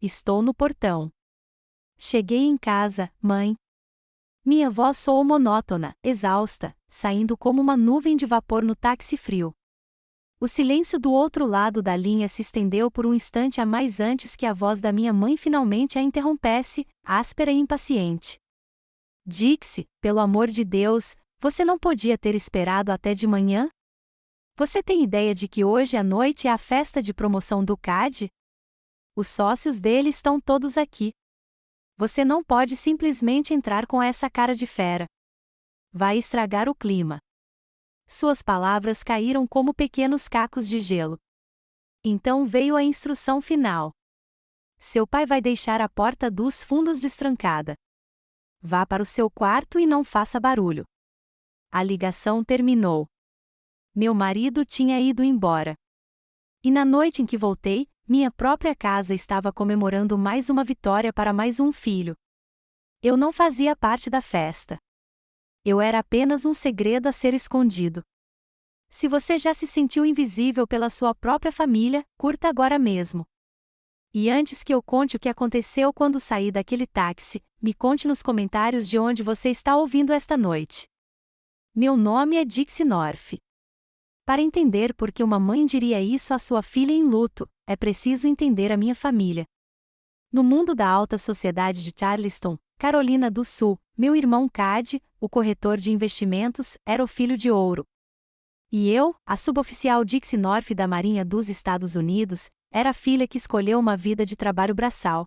estou no portão. Cheguei em casa, mãe. Minha voz soou monótona, exausta, saindo como uma nuvem de vapor no táxi frio. O silêncio do outro lado da linha se estendeu por um instante a mais antes que a voz da minha mãe finalmente a interrompesse, áspera e impaciente. Dixie, pelo amor de Deus, você não podia ter esperado até de manhã? Você tem ideia de que hoje à noite é a festa de promoção do CAD? Os sócios dele estão todos aqui. Você não pode simplesmente entrar com essa cara de fera. Vai estragar o clima. Suas palavras caíram como pequenos cacos de gelo. Então veio a instrução final. Seu pai vai deixar a porta dos fundos destrancada. Vá para o seu quarto e não faça barulho. A ligação terminou. Meu marido tinha ido embora. E na noite em que voltei, minha própria casa estava comemorando mais uma vitória para mais um filho. Eu não fazia parte da festa. Eu era apenas um segredo a ser escondido. Se você já se sentiu invisível pela sua própria família, curta agora mesmo. E antes que eu conte o que aconteceu quando saí daquele táxi, me conte nos comentários de onde você está ouvindo esta noite. Meu nome é Dixie North. Para entender por que uma mãe diria isso à sua filha em luto, é preciso entender a minha família. No mundo da alta sociedade de Charleston, Carolina do Sul, meu irmão Cad, o corretor de investimentos, era o filho de ouro. E eu, a suboficial Dixie North da Marinha dos Estados Unidos, era a filha que escolheu uma vida de trabalho braçal.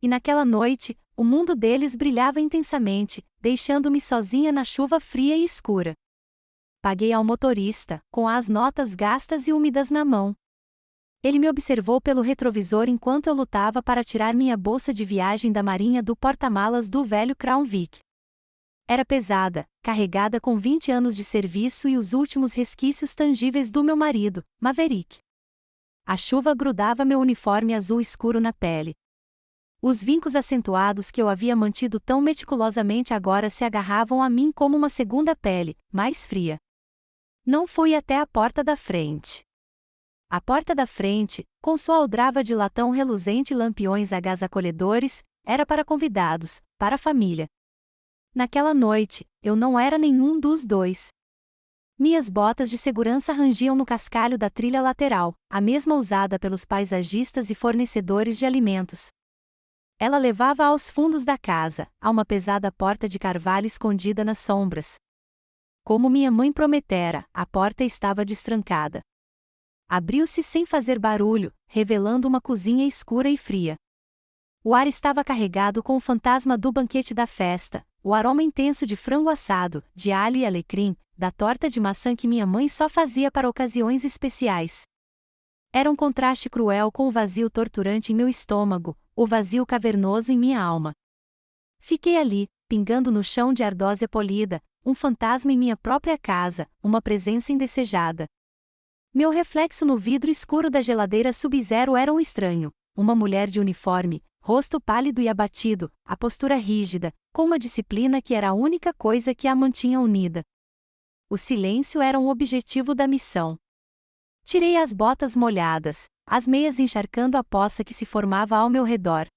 E naquela noite, o mundo deles brilhava intensamente, deixando-me sozinha na chuva fria e escura. Paguei ao motorista, com as notas gastas e úmidas na mão. Ele me observou pelo retrovisor enquanto eu lutava para tirar minha bolsa de viagem da marinha do porta-malas do velho Crown Vic. Era pesada, carregada com 20 anos de serviço e os últimos resquícios tangíveis do meu marido, Maverick. A chuva grudava meu uniforme azul escuro na pele. Os vincos acentuados que eu havia mantido tão meticulosamente agora se agarravam a mim como uma segunda pele, mais fria. Não fui até a porta da frente. A porta da frente, com sua aldrava de latão reluzente e lampiões a gás acolhedores, era para convidados, para a família. Naquela noite, eu não era nenhum dos dois. Minhas botas de segurança rangiam no cascalho da trilha lateral, a mesma usada pelos paisagistas e fornecedores de alimentos. Ela levava aos fundos da casa, a uma pesada porta de carvalho escondida nas sombras. Como minha mãe prometera, a porta estava destrancada. Abriu-se sem fazer barulho, revelando uma cozinha escura e fria. O ar estava carregado com o fantasma do banquete da festa, o aroma intenso de frango assado, de alho e alecrim, da torta de maçã que minha mãe só fazia para ocasiões especiais. Era um contraste cruel com o vazio torturante em meu estômago, o vazio cavernoso em minha alma. Fiquei ali, pingando no chão de ardósia polida, um fantasma em minha própria casa, uma presença indesejada. Meu reflexo no vidro escuro da geladeira Sub-Zero era um estranho, uma mulher de uniforme, rosto pálido e abatido, a postura rígida, com uma disciplina que era a única coisa que a mantinha unida. O silêncio era um objetivo da missão. Tirei as botas molhadas, as meias encharcando a poça que se formava ao meu redor.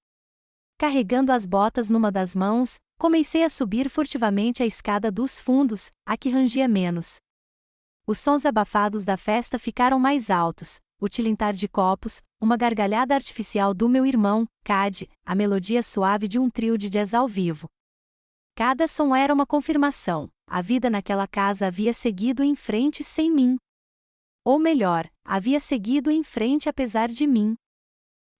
Carregando as botas numa das mãos, comecei a subir furtivamente a escada dos fundos, a que rangia menos. Os sons abafados da festa ficaram mais altos, o tilintar de copos, uma gargalhada artificial do meu irmão, Cad, a melodia suave de um trio de jazz ao vivo. Cada som era uma confirmação, a vida naquela casa havia seguido em frente sem mim. Ou melhor, havia seguido em frente apesar de mim.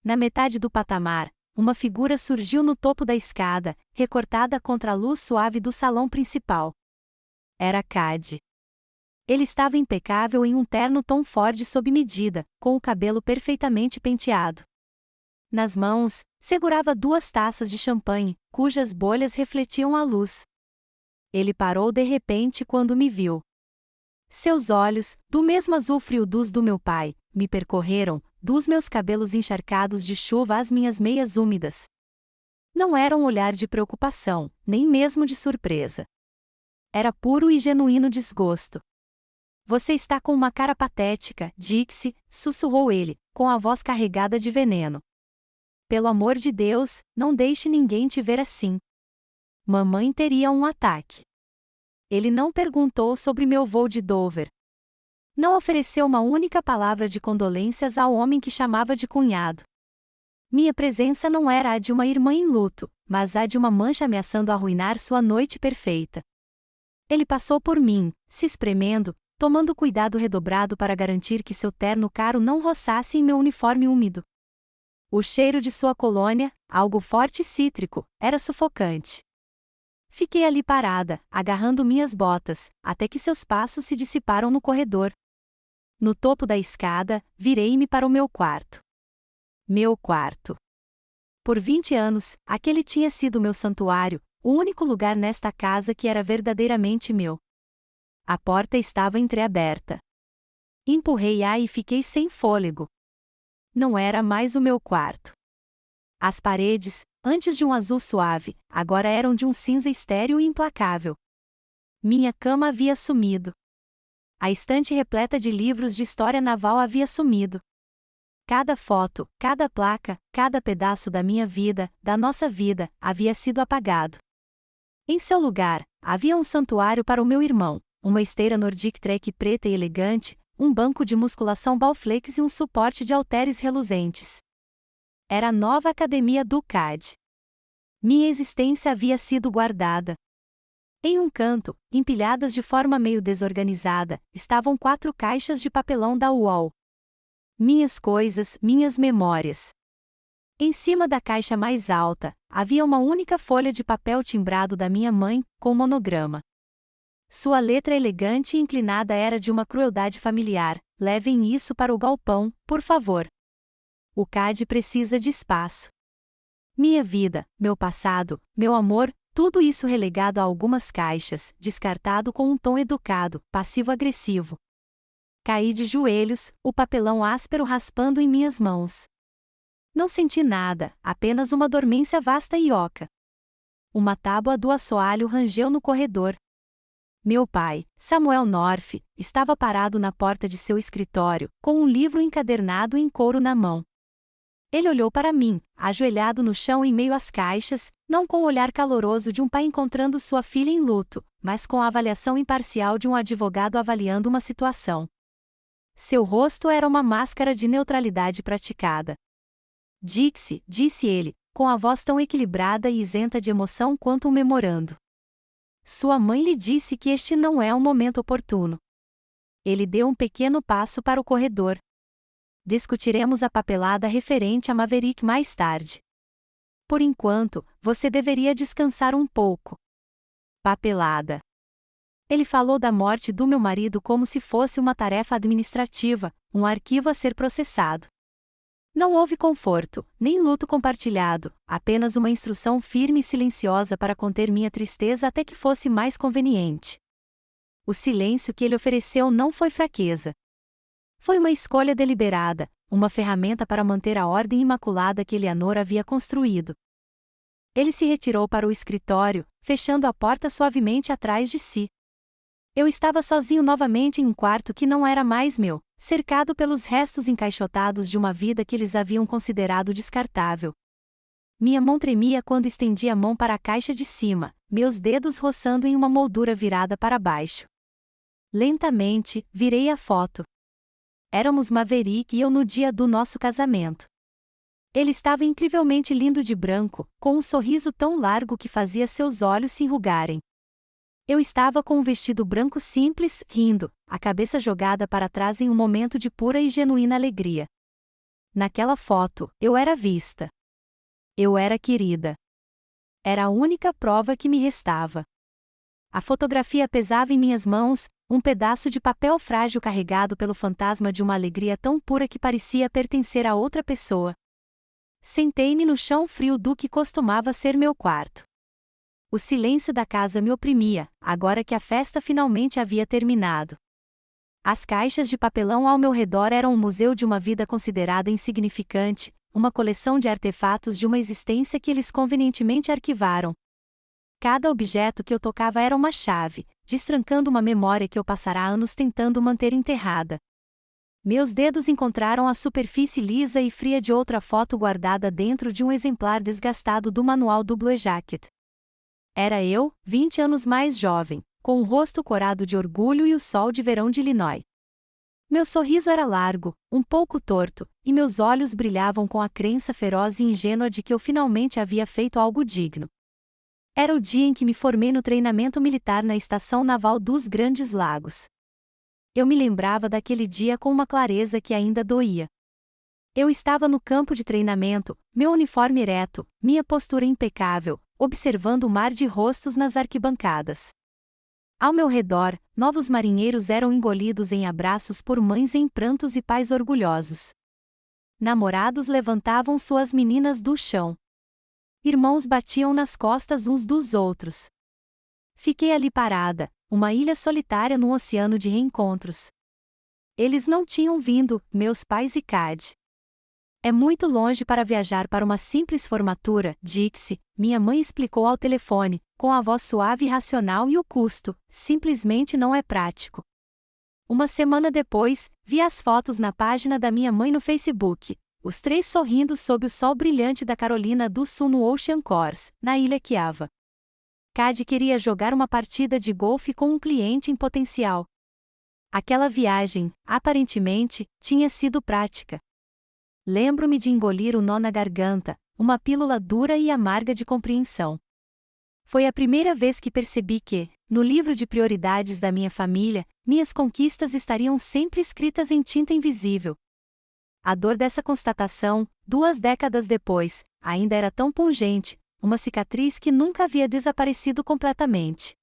Na metade do patamar, uma figura surgiu no topo da escada, recortada contra a luz suave do salão principal. Era Cad. Ele estava impecável em um terno Tom Ford sob medida, com o cabelo perfeitamente penteado. Nas mãos, segurava 2 taças de champanhe, cujas bolhas refletiam a luz. Ele parou de repente quando me viu. Seus olhos, do mesmo azul frio dos do meu pai, me percorreram, dos meus cabelos encharcados de chuva às minhas meias úmidas. Não era um olhar de preocupação, nem mesmo de surpresa. Era puro e genuíno desgosto. Você está com uma cara patética, Dixie, sussurrou ele, com a voz carregada de veneno. Pelo amor de Deus, não deixe ninguém te ver assim. Mamãe teria um ataque. Ele não perguntou sobre meu voo de Dover. Não ofereceu uma única palavra de condolências ao homem que chamava de cunhado. Minha presença não era a de uma irmã em luto, mas a de uma mancha ameaçando arruinar sua noite perfeita. Ele passou por mim, se espremendo, tomando cuidado redobrado para garantir que seu terno caro não roçasse em meu uniforme úmido. O cheiro de sua colônia, algo forte e cítrico, era sufocante. Fiquei ali parada, agarrando minhas botas, até que seus passos se dissiparam no corredor. No topo da escada, virei-me para o meu quarto. Meu quarto. Por 20 anos, aquele tinha sido meu santuário, o único lugar nesta casa que era verdadeiramente meu. A porta estava entreaberta. Empurrei-a e fiquei sem fôlego. Não era mais o meu quarto. As paredes, antes de um azul suave, agora eram de um cinza estéril e implacável. Minha cama havia sumido. A estante repleta de livros de história naval havia sumido. Cada foto, cada placa, cada pedaço da minha vida, da nossa vida, havia sido apagado. Em seu lugar, havia um santuário para o meu irmão, uma esteira Nordic Trek preta e elegante, um banco de musculação Bowflex e um suporte de halteres reluzentes. Era a nova academia do CAD. Minha existência havia sido guardada. Em um canto, empilhadas de forma meio desorganizada, estavam 4 caixas de papelão da UOL. Minhas coisas, minhas memórias. Em cima da caixa mais alta, havia uma única folha de papel timbrado da minha mãe, com monograma. Sua letra elegante e inclinada era de uma crueldade familiar: levem isso para o galpão, por favor. O CAD precisa de espaço. Minha vida, meu passado, meu amor, tudo isso relegado a algumas caixas, descartado com um tom educado, passivo-agressivo. Caí de joelhos, o papelão áspero raspando em minhas mãos. Não senti nada, apenas uma dormência vasta e oca. Uma tábua do assoalho rangeu no corredor. Meu pai, Samuel North, estava parado na porta de seu escritório, com um livro encadernado em couro na mão. Ele olhou para mim, ajoelhado no chão em meio às caixas, não com o olhar caloroso de um pai encontrando sua filha em luto, mas com a avaliação imparcial de um advogado avaliando uma situação. Seu rosto era uma máscara de neutralidade praticada. Dixie, disse ele, com a voz tão equilibrada e isenta de emoção quanto um memorando. Sua mãe lhe disse que este não é um momento oportuno. Ele deu um pequeno passo para o corredor. Discutiremos a papelada referente a Maverick mais tarde. Por enquanto, você deveria descansar um pouco. Papelada. Ele falou da morte do meu marido como se fosse uma tarefa administrativa, um arquivo a ser processado. Não houve conforto, nem luto compartilhado, apenas uma instrução firme e silenciosa para conter minha tristeza até que fosse mais conveniente. O silêncio que ele ofereceu não foi fraqueza. Foi uma escolha deliberada, uma ferramenta para manter a ordem imaculada que Eleanor havia construído. Ele se retirou para o escritório, fechando a porta suavemente atrás de si. Eu estava sozinho novamente em um quarto que não era mais meu, cercado pelos restos encaixotados de uma vida que eles haviam considerado descartável. Minha mão tremia quando estendi a mão para a caixa de cima, meus dedos roçando em uma moldura virada para baixo. Lentamente, virei a foto. Éramos Maverick e eu no dia do nosso casamento. Ele estava incrivelmente lindo de branco, com um sorriso tão largo que fazia seus olhos se enrugarem. Eu estava com um vestido branco simples, rindo, a cabeça jogada para trás em um momento de pura e genuína alegria. Naquela foto, eu era vista. Eu era querida. Era a única prova que me restava. A fotografia pesava em minhas mãos, um pedaço de papel frágil carregado pelo fantasma de uma alegria tão pura que parecia pertencer a outra pessoa. Sentei-me no chão frio do que costumava ser meu quarto. O silêncio da casa me oprimia, agora que a festa finalmente havia terminado. As caixas de papelão ao meu redor eram um museu de uma vida considerada insignificante, uma coleção de artefatos de uma existência que eles convenientemente arquivaram. Cada objeto que eu tocava era uma chave, destrancando uma memória que eu passara anos tentando manter enterrada. Meus dedos encontraram a superfície lisa e fria de outra foto guardada dentro de um exemplar desgastado do manual do Blue Jacket. Era eu, 20 anos mais jovem, com o rosto corado de orgulho e o sol de verão de Illinois. Meu sorriso era largo, um pouco torto, e meus olhos brilhavam com a crença feroz e ingênua de que eu finalmente havia feito algo digno. Era o dia em que me formei no treinamento militar na Estação Naval dos Grandes Lagos. Eu me lembrava daquele dia com uma clareza que ainda doía. Eu estava no campo de treinamento, meu uniforme ereto, minha postura impecável, observando o mar de rostos nas arquibancadas. Ao meu redor, novos marinheiros eram engolidos em abraços por mães em prantos e pais orgulhosos. Namorados levantavam suas meninas do chão. Irmãos batiam nas costas uns dos outros. Fiquei ali parada, uma ilha solitária num oceano de reencontros. Eles não tinham vindo, meus pais e Cad. É muito longe para viajar para uma simples formatura, Dixie, minha mãe explicou ao telefone, com a voz suave e racional, e o custo, simplesmente não é prático. Uma semana depois, vi as fotos na página da minha mãe no Facebook, os três sorrindo sob o sol brilhante da Carolina do Sul no Ocean Course, na ilha Kiava. Cad queria jogar uma partida de golfe com um cliente em potencial. Aquela viagem, aparentemente, tinha sido prática. Lembro-me de engolir o nó na garganta, uma pílula dura e amarga de compreensão. Foi a primeira vez que percebi que, no livro de prioridades da minha família, minhas conquistas estariam sempre escritas em tinta invisível. A dor dessa constatação, 2 décadas depois, ainda era tão pungente, uma cicatriz que nunca havia desaparecido completamente.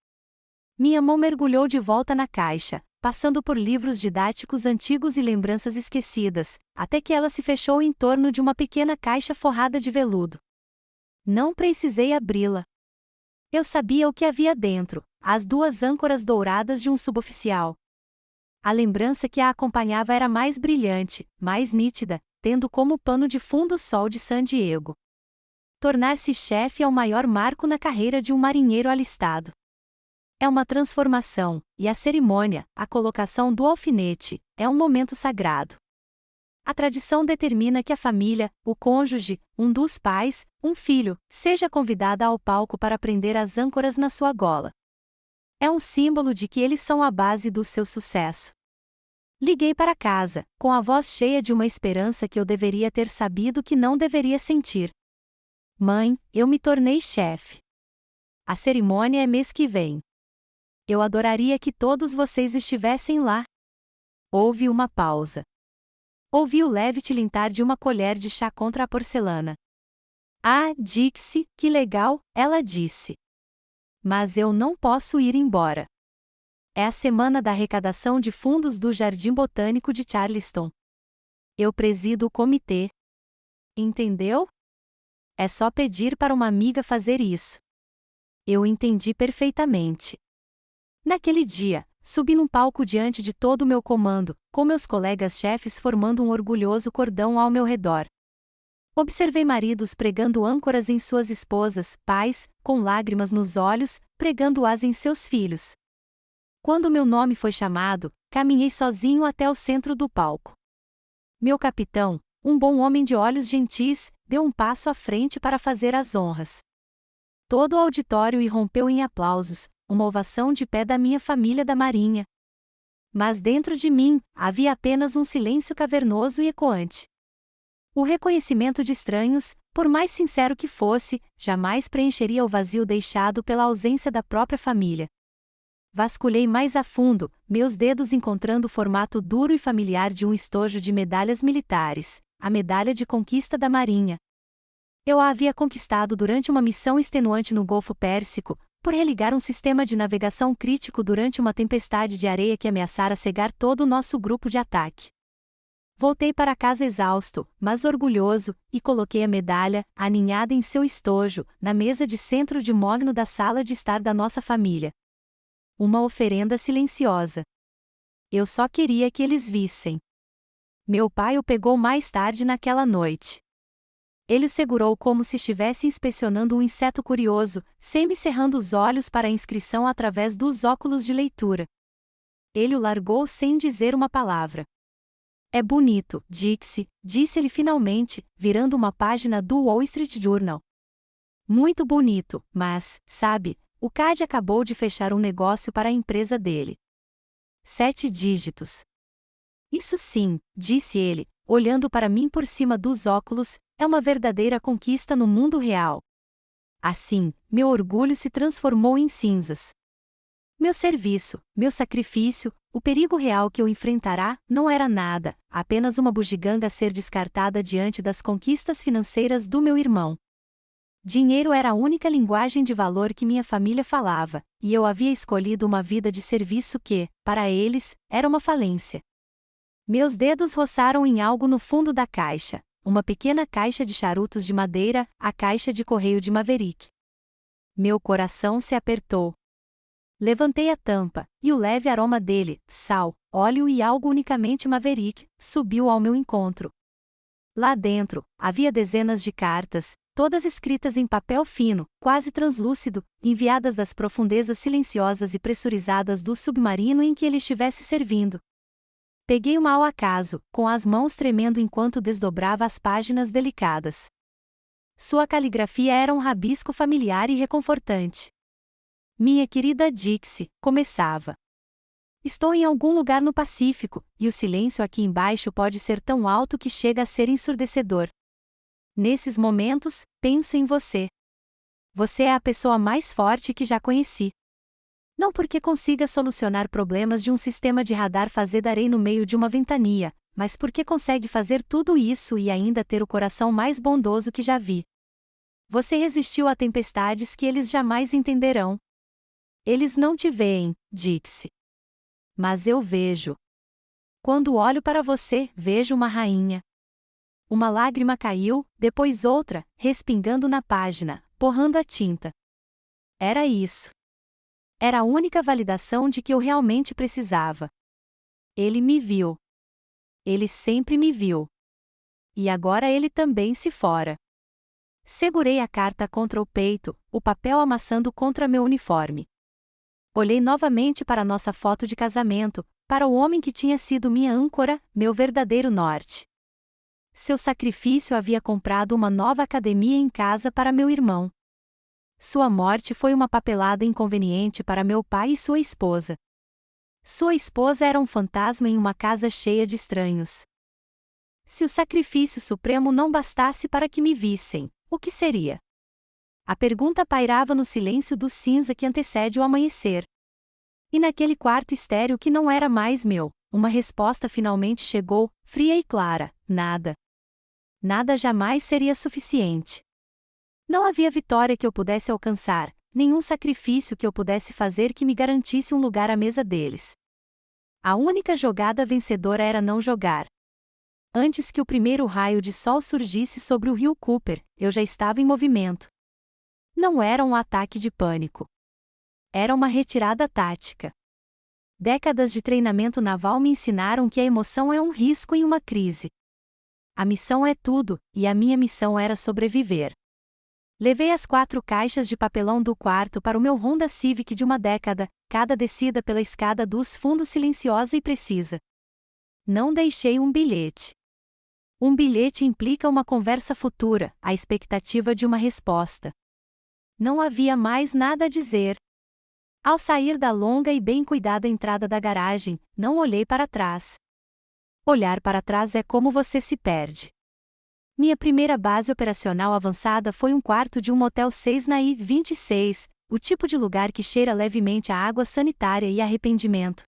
Minha mão mergulhou de volta na caixa, passando por livros didáticos antigos e lembranças esquecidas, até que ela se fechou em torno de uma pequena caixa forrada de veludo. Não precisei abri-la. Eu sabia o que havia dentro, as 2 âncoras douradas de um suboficial. A lembrança que a acompanhava era mais brilhante, mais nítida, tendo como pano de fundo o sol de San Diego. Tornar-se chefe é o maior marco na carreira de um marinheiro alistado. É uma transformação, e a cerimônia, a colocação do alfinete, é um momento sagrado. A tradição determina que a família, o cônjuge, um dos pais, um filho, seja convidada ao palco para prender as âncoras na sua gola. É um símbolo de que eles são a base do seu sucesso. Liguei para casa, com a voz cheia de uma esperança que eu deveria ter sabido que não deveria sentir. Mãe, eu me tornei chefe. A cerimônia é mês que vem. Eu adoraria que todos vocês estivessem lá. Houve uma pausa. Ouvi o leve tilintar de uma colher de chá contra a porcelana. Ah, Dixie, que legal, ela disse. Mas eu não posso ir embora. É a semana da arrecadação de fundos do Jardim Botânico de Charleston. Eu presido o comitê. Entendeu? É só pedir para uma amiga fazer isso. Eu entendi perfeitamente. Naquele dia, subi num palco diante de todo o meu comando, com meus colegas chefes formando um orgulhoso cordão ao meu redor. Observei maridos pregando âncoras em suas esposas, pais, com lágrimas nos olhos, pregando-as em seus filhos. Quando meu nome foi chamado, caminhei sozinho até o centro do palco. Meu capitão, um bom homem de olhos gentis, deu um passo à frente para fazer as honras. Todo o auditório irrompeu em aplausos, uma ovação de pé da minha família da Marinha. Mas dentro de mim, havia apenas um silêncio cavernoso e ecoante. O reconhecimento de estranhos, por mais sincero que fosse, jamais preencheria o vazio deixado pela ausência da própria família. Vasculhei mais a fundo, meus dedos encontrando o formato duro e familiar de um estojo de medalhas militares, a medalha de conquista da Marinha. Eu a havia conquistado durante uma missão extenuante no Golfo Pérsico, por religar um sistema de navegação crítico durante uma tempestade de areia que ameaçara cegar todo o nosso grupo de ataque. Voltei para casa exausto, mas orgulhoso, e coloquei a medalha, aninhada em seu estojo, na mesa de centro de mogno da sala de estar da nossa família. Uma oferenda silenciosa. Eu só queria que eles vissem. Meu pai o pegou mais tarde naquela noite. Ele o segurou como se estivesse inspecionando um inseto curioso, semi-cerrando os olhos para a inscrição através dos óculos de leitura. Ele o largou sem dizer uma palavra. É bonito, Dixie, disse ele finalmente, virando uma página do Wall Street Journal. Muito bonito, mas, sabe, o Cad acabou de fechar um negócio para a empresa dele. 7 dígitos. Isso sim, disse ele, olhando para mim por cima dos óculos, é uma verdadeira conquista no mundo real. Assim, meu orgulho se transformou em cinzas. Meu serviço, meu sacrifício, o perigo real que eu enfrentará, não era nada, apenas uma bugiganga a ser descartada diante das conquistas financeiras do meu irmão. Dinheiro era a única linguagem de valor que minha família falava, e eu havia escolhido uma vida de serviço que, para eles, era uma falência. Meus dedos roçaram em algo no fundo da caixa, uma pequena caixa de charutos de madeira, a caixa de correio de Maverick. Meu coração se apertou. Levantei a tampa, e o leve aroma dele, sal, óleo e algo unicamente Maverick, subiu ao meu encontro. Lá dentro, havia dezenas de cartas, todas escritas em papel fino, quase translúcido, enviadas das profundezas silenciosas e pressurizadas do submarino em que ele estivesse servindo. Peguei uma ao acaso, com as mãos tremendo enquanto desdobrava as páginas delicadas. Sua caligrafia era um rabisco familiar e reconfortante. Minha querida Dixie, começava. Estou em algum lugar no Pacífico, e o silêncio aqui embaixo pode ser tão alto que chega a ser ensurdecedor. Nesses momentos, penso em você. Você é a pessoa mais forte que já conheci. Não porque consiga solucionar problemas de um sistema de radar fazedarei no meio de uma ventania, mas porque consegue fazer tudo isso e ainda ter o coração mais bondoso que já vi. Você resistiu a tempestades que eles jamais entenderão. Eles não te veem, Dixie. Mas eu vejo. Quando olho para você, vejo uma rainha. Uma lágrima caiu, depois outra, respingando na página, borrando a tinta. Era isso. Era a única validação de que eu realmente precisava. Ele me viu. Ele sempre me viu. E agora ele também se fora. Segurei a carta contra o peito, o papel amassando contra meu uniforme. Olhei novamente para nossa foto de casamento, para o homem que tinha sido minha âncora, meu verdadeiro norte. Seu sacrifício havia comprado uma nova academia em casa para meu irmão. Sua morte foi uma papelada inconveniente para meu pai e sua esposa. Sua esposa era um fantasma em uma casa cheia de estranhos. Se o sacrifício supremo não bastasse para que me vissem, o que seria? A pergunta pairava no silêncio do cinza que antecede o amanhecer. E naquele quarto estéril que não era mais meu, uma resposta finalmente chegou, fria e clara: nada. Nada jamais seria suficiente. Não havia vitória que eu pudesse alcançar, nenhum sacrifício que eu pudesse fazer que me garantisse um lugar à mesa deles. A única jogada vencedora era não jogar. Antes que o primeiro raio de sol surgisse sobre o rio Cooper, eu já estava em movimento. Não era um ataque de pânico. Era uma retirada tática. Décadas de treinamento naval me ensinaram que a emoção é um risco em uma crise. A missão é tudo, e a minha missão era sobreviver. Levei as 4 caixas de papelão do quarto para o meu Honda Civic de uma década, cada descida pela escada dos fundos silenciosa e precisa. Não deixei um bilhete. Um bilhete implica uma conversa futura, a expectativa de uma resposta. Não havia mais nada a dizer. Ao sair da longa e bem cuidada entrada da garagem, não olhei para trás. Olhar para trás é como você se perde. Minha primeira base operacional avançada foi um quarto de um motel 6 na I-26, o tipo de lugar que cheira levemente a água sanitária e arrependimento.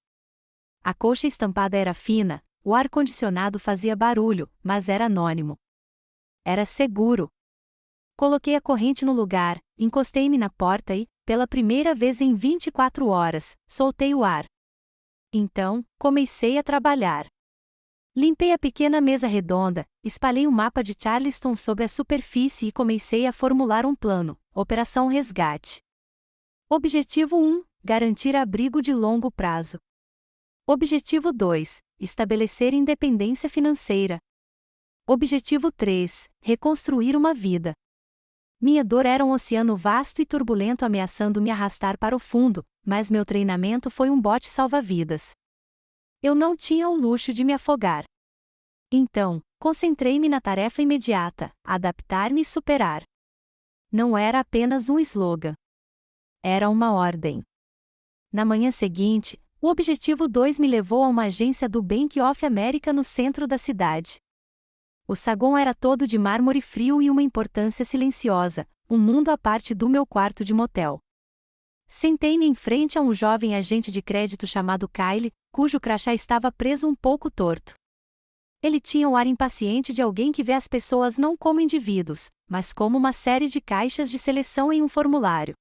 A colcha estampada era fina, o ar-condicionado fazia barulho, mas era anônimo. Era seguro. Coloquei a corrente no lugar, encostei-me na porta e, pela primeira vez em 24 horas, soltei o ar. Então, comecei a trabalhar. Limpei a pequena mesa redonda, espalhei um mapa de Charleston sobre a superfície e comecei a formular um plano, Operação Resgate. Objetivo 1, garantir abrigo de longo prazo. Objetivo 2, estabelecer independência financeira. Objetivo 3, reconstruir uma vida. Minha dor era um oceano vasto e turbulento ameaçando me arrastar para o fundo, mas meu treinamento foi um bote salva-vidas. Eu não tinha o luxo de me afogar. Então, concentrei-me na tarefa imediata, adaptar-me e superar. Não era apenas um slogan. Era uma ordem. Na manhã seguinte, o objetivo 2 me levou a uma agência do Bank of America no centro da cidade. O saguão era todo de mármore frio e uma importância silenciosa, um mundo à parte do meu quarto de motel. Sentei-me em frente a um jovem agente de crédito chamado Kyle, cujo crachá estava preso um pouco torto. Ele tinha o ar impaciente de alguém que vê as pessoas não como indivíduos, mas como uma série de caixas de seleção em um formulário.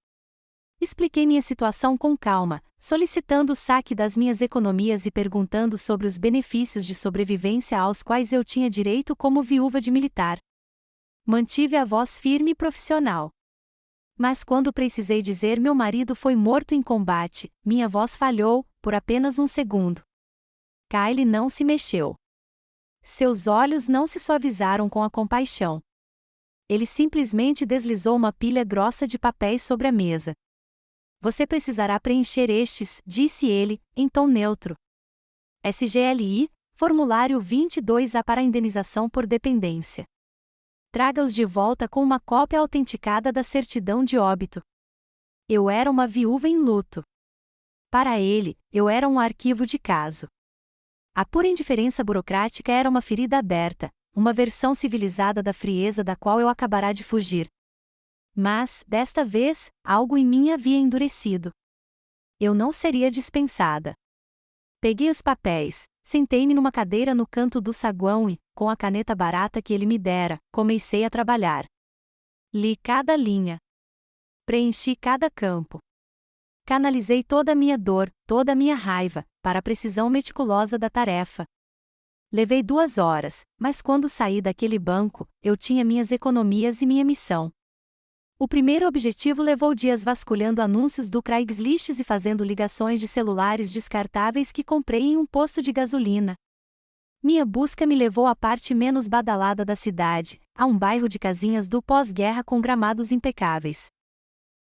Expliquei minha situação com calma, solicitando o saque das minhas economias e perguntando sobre os benefícios de sobrevivência aos quais eu tinha direito como viúva de militar. Mantive a voz firme e profissional. Mas quando precisei dizer meu marido foi morto em combate, minha voz falhou, por apenas um segundo. Kyle não se mexeu. Seus olhos não se suavizaram com a compaixão. Ele simplesmente deslizou uma pilha grossa de papéis sobre a mesa. Você precisará preencher estes, disse ele, em tom neutro. SGLI, formulário 22A para indenização por dependência. Traga-os de volta com uma cópia autenticada da certidão de óbito. Eu era uma viúva em luto. Para ele, eu era um arquivo de caso. A pura indiferença burocrática era uma ferida aberta, uma versão civilizada da frieza da qual eu acabara de fugir. Mas, desta vez, algo em mim havia endurecido. Eu não seria dispensada. Peguei os papéis, sentei-me numa cadeira no canto do saguão e, com a caneta barata que ele me dera, comecei a trabalhar. Li cada linha. Preenchi cada campo. Canalizei toda a minha dor, toda a minha raiva, para a precisão meticulosa da tarefa. Levei 2 horas, mas quando saí daquele banco, eu tinha minhas economias e minha missão. O primeiro objetivo levou dias vasculhando anúncios do Craigslist e fazendo ligações de celulares descartáveis que comprei em um posto de gasolina. Minha busca me levou à parte menos badalada da cidade, a um bairro de casinhas do pós-guerra com gramados impecáveis.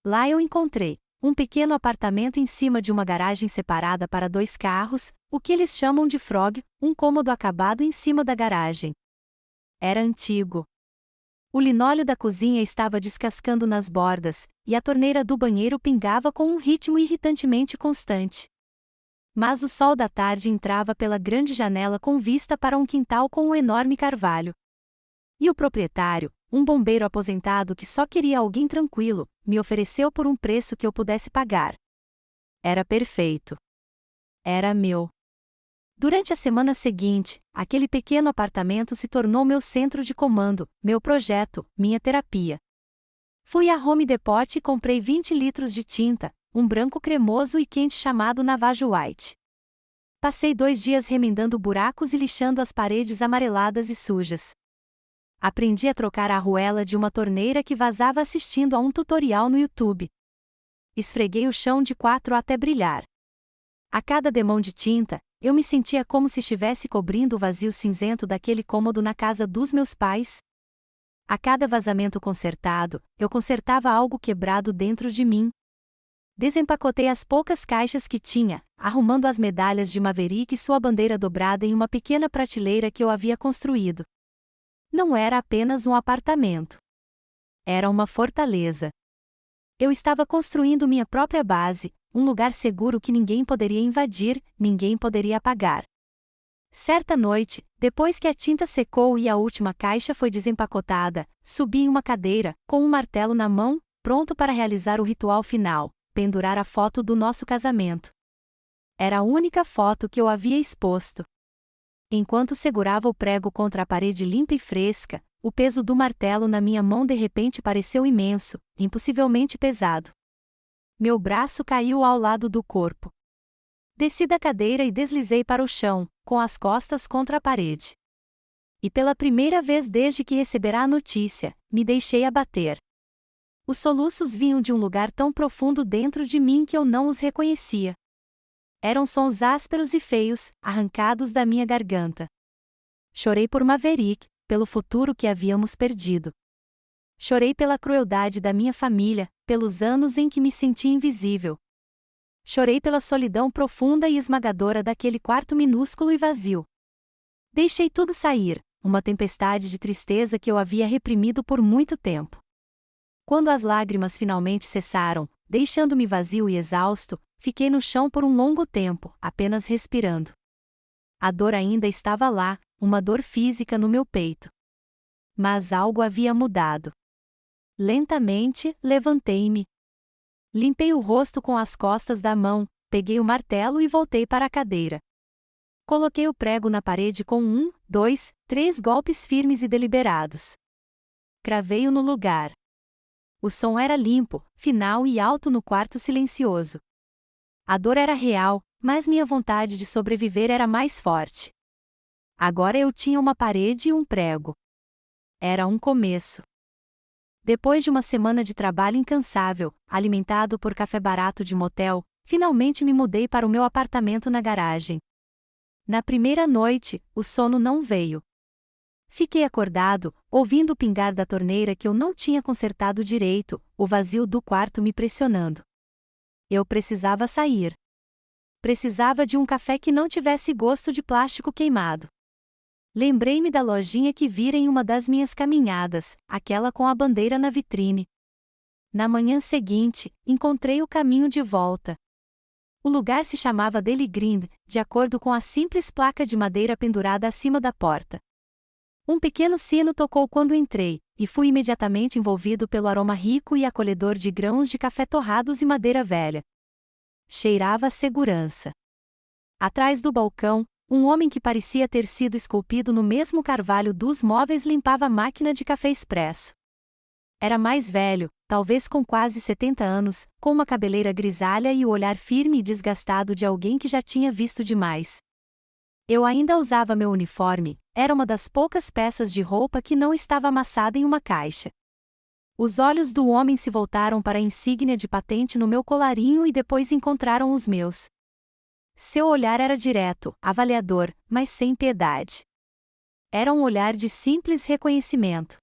Lá eu encontrei um pequeno apartamento em cima de uma garagem separada para 2 carros, o que eles chamam de frog, um cômodo acabado em cima da garagem. Era antigo. O linóleo da cozinha estava descascando nas bordas, e a torneira do banheiro pingava com um ritmo irritantemente constante. Mas o sol da tarde entrava pela grande janela com vista para um quintal com um enorme carvalho. E o proprietário, um bombeiro aposentado que só queria alguém tranquilo, me ofereceu por um preço que eu pudesse pagar. Era perfeito. Era meu. Durante a semana seguinte, aquele pequeno apartamento se tornou meu centro de comando, meu projeto, minha terapia. Fui à Home Depot e comprei 20 litros de tinta, um branco cremoso e quente chamado Navajo White. Passei 2 dias remendando buracos e lixando as paredes amareladas e sujas. Aprendi a trocar a arruela de uma torneira que vazava assistindo a um tutorial no YouTube. Esfreguei o chão de 4 até brilhar. A cada demão de tinta, eu me sentia como se estivesse cobrindo o vazio cinzento daquele cômodo na casa dos meus pais. A cada vazamento consertado, eu consertava algo quebrado dentro de mim. Desempacotei as poucas caixas que tinha, arrumando as medalhas de Maverick e sua bandeira dobrada em uma pequena prateleira que eu havia construído. Não era apenas um apartamento. Era uma fortaleza. Eu estava construindo minha própria base, um lugar seguro que ninguém poderia invadir, ninguém poderia apagar. Certa noite, depois que a tinta secou e a última caixa foi desempacotada, subi em uma cadeira, com um martelo na mão, pronto para realizar o ritual final, pendurar a foto do nosso casamento. Era a única foto que eu havia exposto. Enquanto segurava o prego contra a parede limpa e fresca, o peso do martelo na minha mão de repente pareceu imenso, impossivelmente pesado. Meu braço caiu ao lado do corpo. Desci da cadeira e deslizei para o chão, com as costas contra a parede. E pela primeira vez desde que recebera a notícia, me deixei abater. Os soluços vinham de um lugar tão profundo dentro de mim que eu não os reconhecia. Eram sons ásperos e feios, arrancados da minha garganta. Chorei por Maverick, pelo futuro que havíamos perdido. Chorei pela crueldade da minha família, pelos anos em que me senti invisível. Chorei pela solidão profunda e esmagadora daquele quarto minúsculo e vazio. Deixei tudo sair, uma tempestade de tristeza que eu havia reprimido por muito tempo. Quando as lágrimas finalmente cessaram, deixando-me vazio e exausto, fiquei no chão por um longo tempo, apenas respirando. A dor ainda estava lá, uma dor física no meu peito. Mas algo havia mudado. Lentamente, levantei-me. Limpei o rosto com as costas da mão, peguei o martelo e voltei para a cadeira. Coloquei o prego na parede com 1, 2, 3 golpes firmes e deliberados. Cravei-o no lugar. O som era limpo, final e alto no quarto silencioso. A dor era real, mas minha vontade de sobreviver era mais forte. Agora eu tinha uma parede e um prego. Era um começo. Depois de uma semana de trabalho incansável, alimentado por café barato de motel, finalmente me mudei para o meu apartamento na garagem. Na primeira noite, o sono não veio. Fiquei acordado, ouvindo o pingar da torneira que eu não tinha consertado direito, o vazio do quarto me pressionando. Eu precisava sair. Precisava de um café que não tivesse gosto de plástico queimado. Lembrei-me da lojinha que vira em uma das minhas caminhadas, aquela com a bandeira na vitrine. Na manhã seguinte, encontrei o caminho de volta. O lugar se chamava Deli Grind, de acordo com a simples placa de madeira pendurada acima da porta. Um pequeno sino tocou quando entrei, e fui imediatamente envolvido pelo aroma rico e acolhedor de grãos de café torrados e madeira velha. Cheirava a segurança. Atrás do balcão, um homem que parecia ter sido esculpido no mesmo carvalho dos móveis limpava a máquina de café expresso. Era mais velho, talvez com quase 70 anos, com uma cabeleira grisalha e o olhar firme e desgastado de alguém que já tinha visto demais. Eu ainda usava meu uniforme, era uma das poucas peças de roupa que não estava amassada em uma caixa. Os olhos do homem se voltaram para a insígnia de patente no meu colarinho e depois encontraram os meus. Seu olhar era direto, avaliador, mas sem piedade. Era um olhar de simples reconhecimento.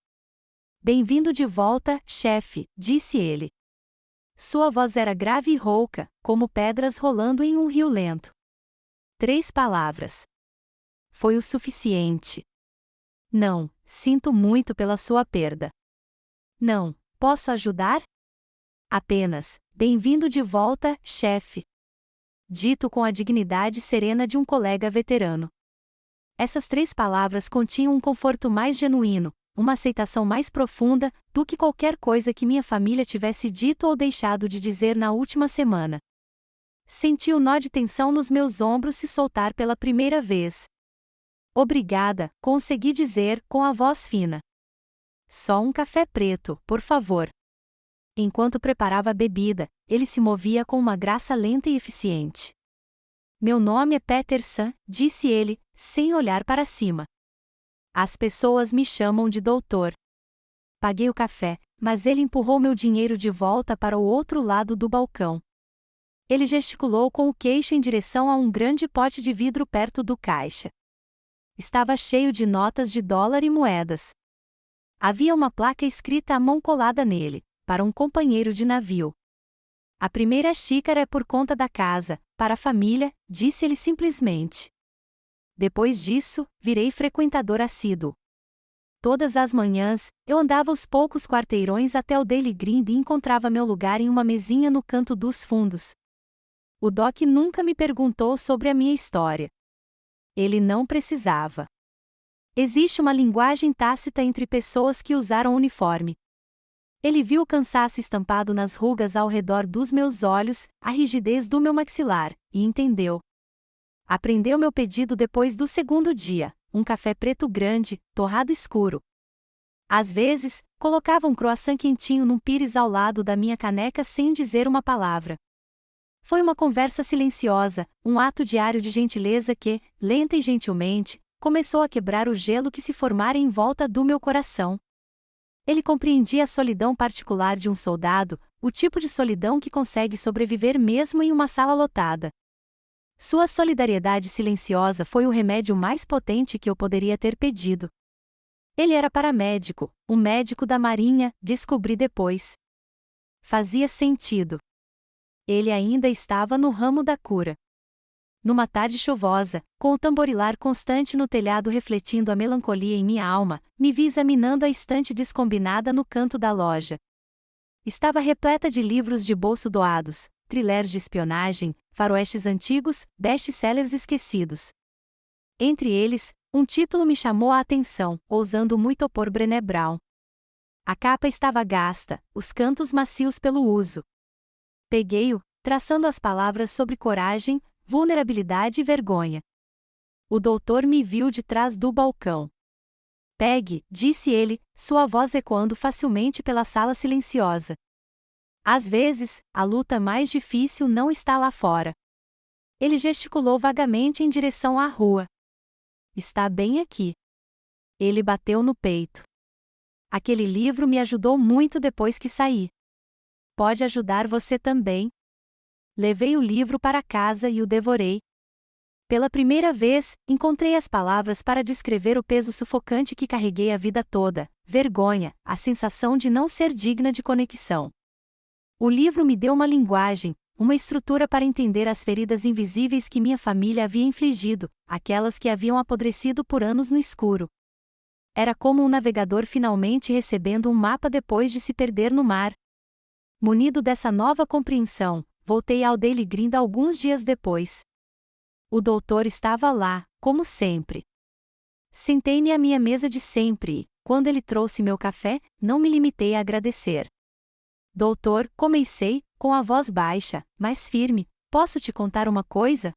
Bem-vindo de volta, chefe, disse ele. Sua voz era grave e rouca, como pedras rolando em um rio lento. 3 palavras. Foi o suficiente. Não, sinto muito pela sua perda. Não, posso ajudar? Apenas, bem-vindo de volta, chefe. Dito com a dignidade serena de um colega veterano. Essas 3 palavras continham um conforto mais genuíno, uma aceitação mais profunda, do que qualquer coisa que minha família tivesse dito ou deixado de dizer na última semana. Senti o nó de tensão nos meus ombros se soltar pela primeira vez. Obrigada, consegui dizer, com a voz fina. Só um café preto, por favor. Enquanto preparava a bebida, ele se movia com uma graça lenta e eficiente. Meu nome é Peterson, disse ele, sem olhar para cima. As pessoas me chamam de doutor. Paguei o café, mas ele empurrou meu dinheiro de volta para o outro lado do balcão. Ele gesticulou com o queixo em direção a um grande pote de vidro perto do caixa. Estava cheio de notas de dólar e moedas. Havia uma placa escrita à mão colada nele, para um companheiro de navio. A primeira xícara é por conta da casa, para a família, disse ele simplesmente. Depois disso, virei frequentador assíduo. Todas as manhãs, eu andava os poucos quarteirões até o Daily Grind e encontrava meu lugar em uma mesinha no canto dos fundos. O Doc nunca me perguntou sobre a minha história. Ele não precisava. Existe uma linguagem tácita entre pessoas que usaram uniforme. Ele viu o cansaço estampado nas rugas ao redor dos meus olhos, a rigidez do meu maxilar, e entendeu. Aprendeu meu pedido depois do segundo dia, um café preto grande, torrado escuro. Às vezes, colocava um croissant quentinho num pires ao lado da minha caneca sem dizer uma palavra. Foi uma conversa silenciosa, um ato diário de gentileza que, lenta e gentilmente, começou a quebrar o gelo que se formara em volta do meu coração. Ele compreendia a solidão particular de um soldado, o tipo de solidão que consegue sobreviver mesmo em uma sala lotada. Sua solidariedade silenciosa foi o remédio mais potente que eu poderia ter pedido. Ele era paramédico, um médico da Marinha, descobri depois. Fazia sentido. Ele ainda estava no ramo da cura. Numa tarde chuvosa, com o tamborilar constante no telhado refletindo a melancolia em minha alma, me vi examinando a estante descombinada no canto da loja. Estava repleta de livros de bolso doados, thrillers de espionagem, faroestes antigos, best-sellers esquecidos. Entre eles, um título me chamou a atenção, ousando muito opor Brené Brown. A capa estava gasta, os cantos macios pelo uso. Peguei-o, traçando as palavras sobre coragem, vulnerabilidade e vergonha. O doutor me viu de trás do balcão. Pegue, disse ele, sua voz ecoando facilmente pela sala silenciosa. Às vezes, a luta mais difícil não está lá fora. Ele gesticulou vagamente em direção à rua. Está bem aqui. Ele bateu no peito. Aquele livro me ajudou muito depois que saí. Pode ajudar você também. Levei o livro para casa e o devorei. Pela primeira vez, encontrei as palavras para descrever o peso sufocante que carreguei a vida toda, vergonha, a sensação de não ser digna de conexão. O livro me deu uma linguagem, uma estrutura para entender as feridas invisíveis que minha família havia infligido, aquelas que haviam apodrecido por anos no escuro. Era como um navegador finalmente recebendo um mapa depois de se perder no mar. Munido dessa nova compreensão, voltei ao Daily Grind alguns dias depois. O doutor estava lá, como sempre. Sentei-me à minha mesa de sempre e, quando ele trouxe meu café, não me limitei a agradecer. Doutor, comecei, com a voz baixa, mas firme, posso te contar uma coisa?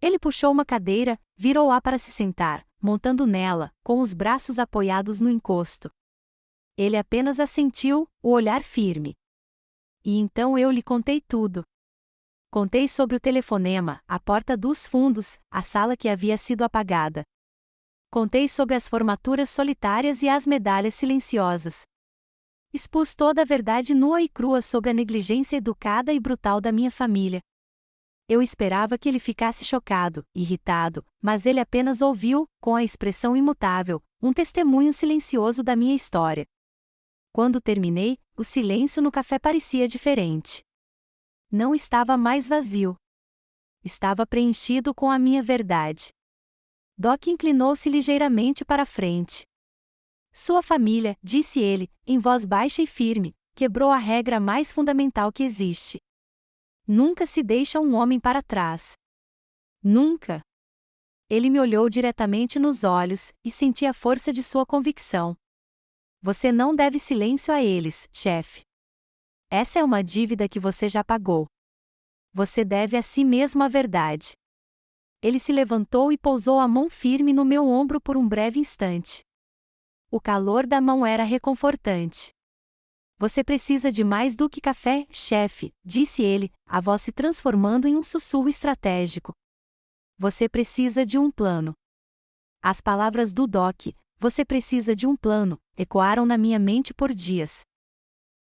Ele puxou uma cadeira, virou-a para se sentar, montando nela, com os braços apoiados no encosto. Ele apenas assentiu, o olhar firme. E então eu lhe contei tudo. Contei sobre o telefonema, a porta dos fundos, a sala que havia sido apagada. Contei sobre as formaturas solitárias e as medalhas silenciosas. Expus toda a verdade nua e crua sobre a negligência educada e brutal da minha família. Eu esperava que ele ficasse chocado, irritado, mas ele apenas ouviu, com a expressão imutável, um testemunho silencioso da minha história. Quando terminei, o silêncio no café parecia diferente. Não estava mais vazio. Estava preenchido com a minha verdade. Doc inclinou-se ligeiramente para a frente. Sua família, disse ele, em voz baixa e firme, quebrou a regra mais fundamental que existe. Nunca se deixa um homem para trás. Nunca. Ele me olhou diretamente nos olhos, e senti a força de sua convicção. Você não deve silêncio a eles, chefe. Essa é uma dívida que você já pagou. Você deve a si mesmo a verdade. Ele se levantou e pousou a mão firme no meu ombro por um breve instante. O calor da mão era reconfortante. Você precisa de mais do que café, chefe, disse ele, a voz se transformando em um sussurro estratégico. Você precisa de um plano. As palavras do Doc, você precisa de um plano, ecoaram na minha mente por dias.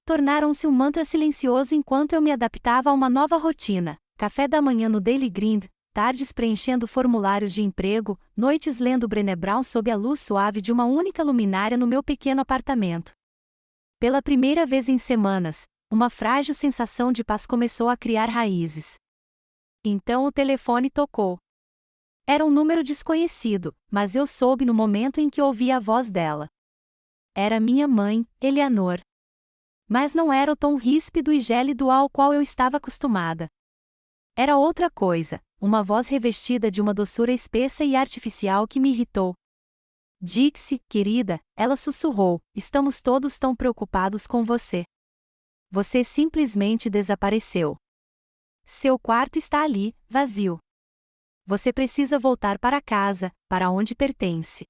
Tornaram-se um mantra silencioso enquanto eu me adaptava a uma nova rotina, café da manhã no Daily Grind, tardes preenchendo formulários de emprego, noites lendo Brené Brown sob a luz suave de uma única luminária no meu pequeno apartamento. Pela primeira vez em semanas, uma frágil sensação de paz começou a criar raízes. Então o telefone tocou. Era um número desconhecido, mas eu soube no momento em que ouvi a voz dela. Era minha mãe, Eleanor. Mas não era o tom ríspido e gélido ao qual eu estava acostumada. Era outra coisa, uma voz revestida de uma doçura espessa e artificial que me irritou. Dixie, querida, ela sussurrou, estamos todos tão preocupados com você. Você simplesmente desapareceu. Seu quarto está ali, vazio. Você precisa voltar para casa, para onde pertence.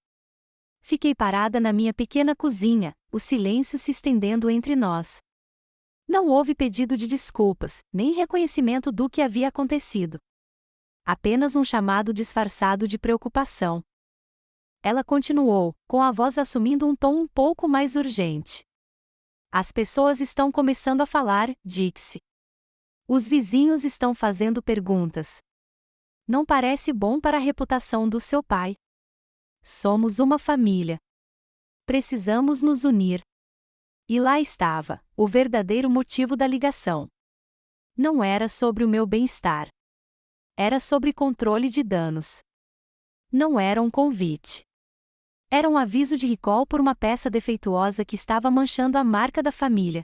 Fiquei parada na minha pequena cozinha, o silêncio se estendendo entre nós. Não houve pedido de desculpas, nem reconhecimento do que havia acontecido. Apenas um chamado disfarçado de preocupação. Ela continuou, com a voz assumindo um tom um pouco mais urgente. As pessoas estão começando a falar, Dixie. Os vizinhos estão fazendo perguntas. Não parece bom para a reputação do seu pai. Somos uma família. Precisamos nos unir. E lá estava, o verdadeiro motivo da ligação. Não era sobre o meu bem-estar. Era sobre controle de danos. Não era um convite. Era um aviso de recall por uma peça defeituosa que estava manchando a marca da família.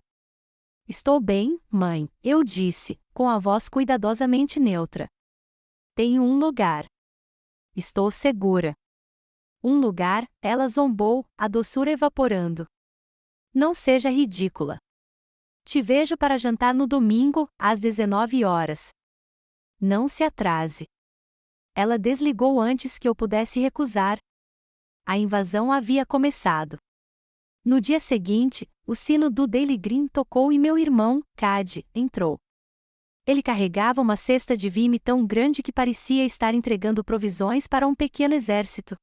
Estou bem, mãe, eu disse, com a voz cuidadosamente neutra. Tenho um lugar. Estou segura. Um lugar, ela zombou, a doçura evaporando. Não seja ridícula. Te vejo para jantar no domingo, às 19 horas. Não se atrase. Ela desligou antes que eu pudesse recusar. A invasão havia começado. No dia seguinte, o sino do Daily Green tocou e meu irmão, Cad, entrou. Ele carregava uma cesta de vime tão grande que parecia estar entregando provisões para um pequeno exército.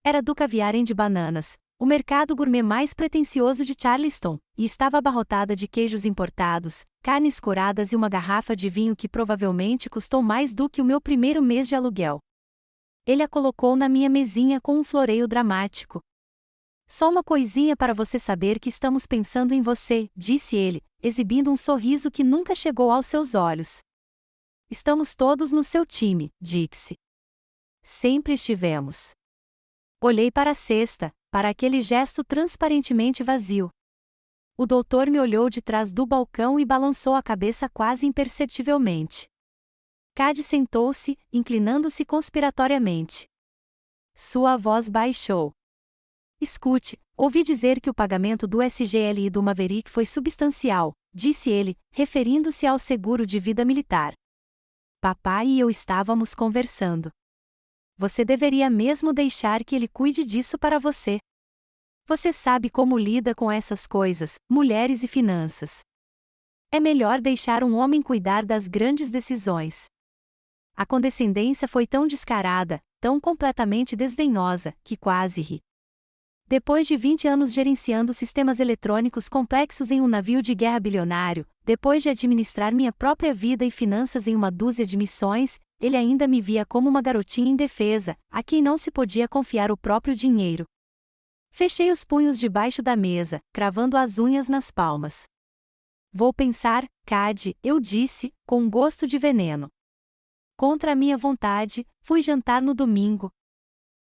Era do caviar de bananas, o mercado gourmet mais pretensioso de Charleston, e estava abarrotada de queijos importados, carnes curadas e uma garrafa de vinho que provavelmente custou mais do que o meu primeiro mês de aluguel. Ele a colocou na minha mesinha com um floreio dramático. Só uma coisinha para você saber que estamos pensando em você, disse ele, exibindo um sorriso que nunca chegou aos seus olhos. Estamos todos no seu time, Dixie. Sempre estivemos. Olhei para a cesta, para aquele gesto transparentemente vazio. O doutor me olhou de trás do balcão e balançou a cabeça quase imperceptivelmente. Cad sentou-se, inclinando-se conspiratoriamente. Sua voz baixou. Escute, ouvi dizer que o pagamento do SGLI do Maverick foi substancial, disse ele, referindo-se ao seguro de vida militar. Papai e eu estávamos conversando. Você deveria mesmo deixar que ele cuide disso para você. Você sabe como lida com essas coisas, mulheres e finanças. É melhor deixar um homem cuidar das grandes decisões. A condescendência foi tão descarada, tão completamente desdenhosa, que quase ri. Depois de 20 anos gerenciando sistemas eletrônicos complexos em um navio de guerra bilionário, depois de administrar minha própria vida e finanças em uma dúzia de missões, ele ainda me via como uma garotinha indefesa, a quem não se podia confiar o próprio dinheiro. Fechei os punhos debaixo da mesa, cravando as unhas nas palmas. Vou pensar, Cad, eu disse, com um gosto de veneno. Contra a minha vontade, fui jantar no domingo.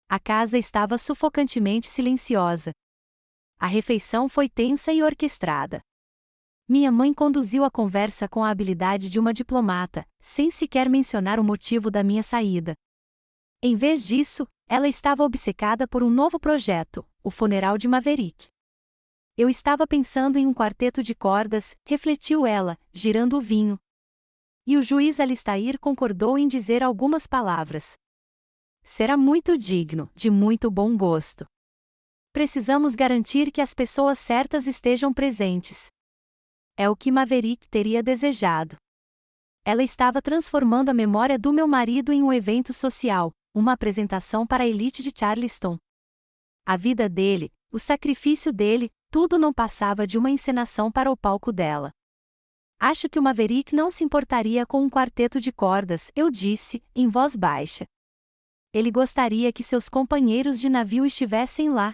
A casa estava sufocantemente silenciosa. A refeição foi tensa e orquestrada. Minha mãe conduziu a conversa com a habilidade de uma diplomata, sem sequer mencionar o motivo da minha saída. Em vez disso, ela estava obcecada por um novo projeto, o funeral de Maverick. Eu estava pensando em um quarteto de cordas, refletiu ela, girando o vinho. E o juiz Alistair concordou em dizer algumas palavras. Será muito digno, de muito bom gosto. Precisamos garantir que as pessoas certas estejam presentes. É o que Maverick teria desejado. Ela estava transformando a memória do meu marido em um evento social, uma apresentação para a elite de Charleston. A vida dele, o sacrifício dele, tudo não passava de uma encenação para o palco dela. Acho que o Maverick não se importaria com um quarteto de cordas, eu disse, em voz baixa. Ele gostaria que seus companheiros de navio estivessem lá.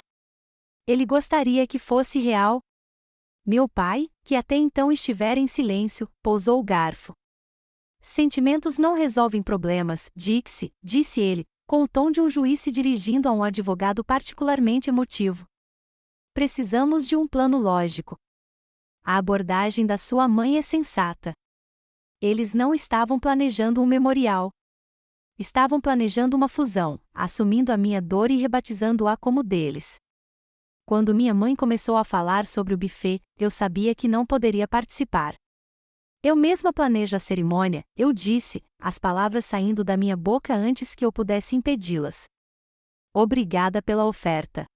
Ele gostaria que fosse real. Meu pai, que até então estivera em silêncio, pousou o garfo. Sentimentos não resolvem problemas, Dixie, disse ele, com o tom de um juiz se dirigindo a um advogado particularmente emotivo. Precisamos de um plano lógico. A abordagem da sua mãe é sensata. Eles não estavam planejando um memorial. Estavam planejando uma fusão, assumindo a minha dor e rebatizando-a como deles. Quando minha mãe começou a falar sobre o buffet, eu sabia que não poderia participar. Eu mesma planejo a cerimônia, eu disse, as palavras saindo da minha boca antes que eu pudesse impedi-las. Obrigada pela oferta.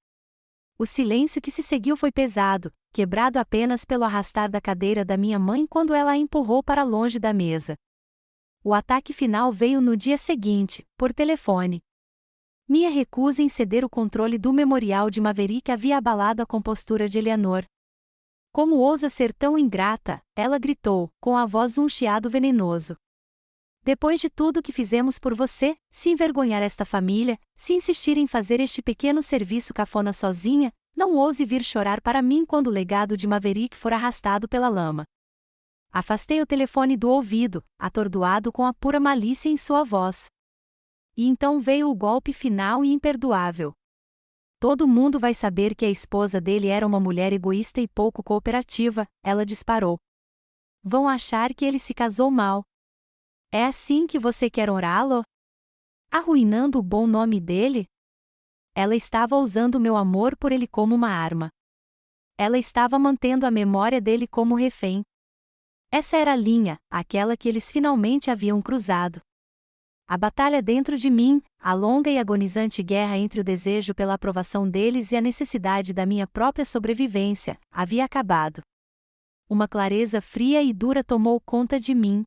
O silêncio que se seguiu foi pesado, quebrado apenas pelo arrastar da cadeira da minha mãe quando ela a empurrou para longe da mesa. O ataque final veio no dia seguinte, por telefone. Minha recusa em ceder o controle do memorial de Maverick havia abalado a compostura de Eleanor. Como ousa ser tão ingrata, ela gritou, com a voz um chiado venenoso. Depois de tudo que fizemos por você, se envergonhar esta família, se insistir em fazer este pequeno serviço cafona sozinha, não ouse vir chorar para mim quando o legado de Maverick for arrastado pela lama. Afastei o telefone do ouvido, atordoado com a pura malícia em sua voz. E então veio o golpe final e imperdoável. Todo mundo vai saber que a esposa dele era uma mulher egoísta e pouco cooperativa, ela disparou. Vão achar que ele se casou mal. É assim que você quer honrá-lo? Arruinando o bom nome dele? Ela estava usando meu amor por ele como uma arma. Ela estava mantendo a memória dele como refém. Essa era a linha, aquela que eles finalmente haviam cruzado. A batalha dentro de mim, a longa e agonizante guerra entre o desejo pela aprovação deles e a necessidade da minha própria sobrevivência, havia acabado. Uma clareza fria e dura tomou conta de mim.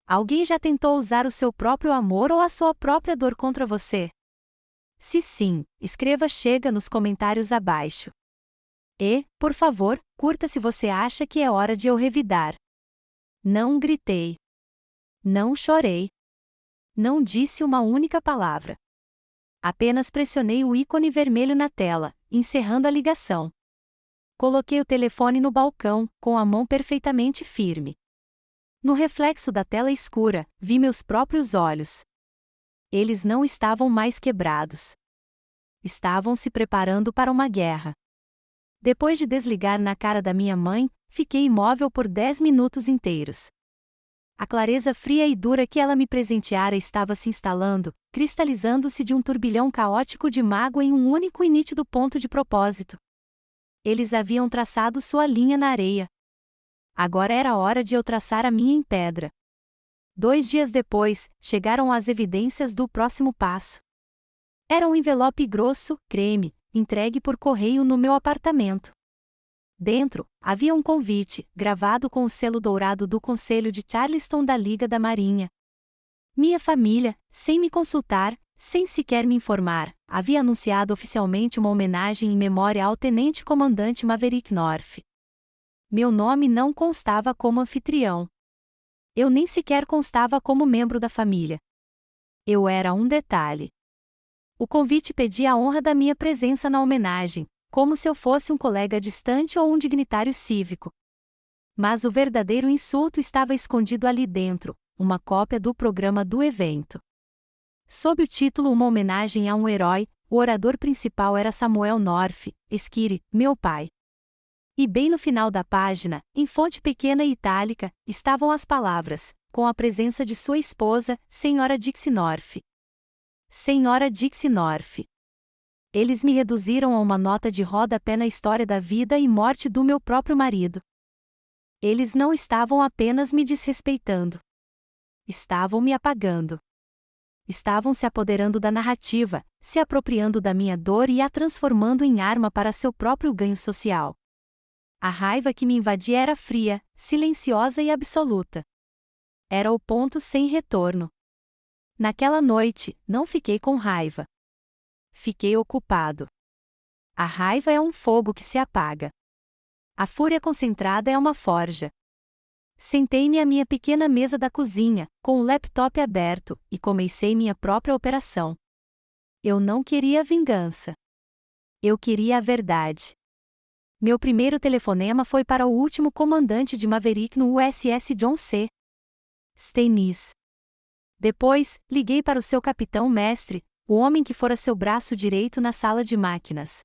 Alguém já tentou usar o seu próprio amor ou a sua própria dor contra você? Se sim, escreva chega nos comentários abaixo. E, por favor, curta se você acha que é hora de eu revidar. Não gritei. Não chorei. Não disse uma única palavra. Apenas pressionei o ícone vermelho na tela, encerrando a ligação. Coloquei o telefone no balcão, com a mão perfeitamente firme. No reflexo da tela escura, vi meus próprios olhos. Eles não estavam mais quebrados. Estavam se preparando para uma guerra. Depois de desligar na cara da minha mãe, fiquei imóvel por 10 minutos inteiros. A clareza fria e dura que ela me presenteara estava se instalando, cristalizando-se de um turbilhão caótico de mágoa em um único e nítido ponto de propósito. Eles haviam traçado sua linha na areia. Agora era hora de eu traçar a minha em pedra. 2 dias depois, chegaram as evidências do próximo passo. Era um envelope grosso, creme, entregue por correio no meu apartamento. Dentro, havia um convite, gravado com o selo dourado do Conselho de Charleston da Liga da Marinha. Minha família, sem me consultar, sem sequer me informar, havia anunciado oficialmente uma homenagem em memória ao tenente-comandante Maverick North. Meu nome não constava como anfitrião. Eu nem sequer constava como membro da família. Eu era um detalhe. O convite pedia a honra da minha presença na homenagem, como se eu fosse um colega distante ou um dignitário cívico. Mas o verdadeiro insulto estava escondido ali dentro, uma cópia do programa do evento. Sob o título Uma homenagem a um herói, o orador principal era Samuel North, Esquire, meu pai. E bem no final da página, em fonte pequena e itálica, estavam as palavras, com a presença de sua esposa, Senhora Dixie North. Senhora Dixie North. Eles me reduziram a uma nota de rodapé na história da vida e morte do meu próprio marido. Eles não estavam apenas me desrespeitando. Estavam me apagando. Estavam se apoderando da narrativa, se apropriando da minha dor e a transformando em arma para seu próprio ganho social. A raiva que me invadia era fria, silenciosa e absoluta. Era o ponto sem retorno. Naquela noite, não fiquei com raiva. Fiquei ocupado. A raiva é um fogo que se apaga. A fúria concentrada é uma forja. Sentei-me à minha pequena mesa da cozinha, com o laptop aberto, e comecei minha própria operação. Eu não queria vingança. Eu queria a verdade. Meu primeiro telefonema foi para o último comandante de Maverick no USS John C. Stennis. Depois, liguei para o seu capitão-mestre, o homem que fora seu braço direito na sala de máquinas.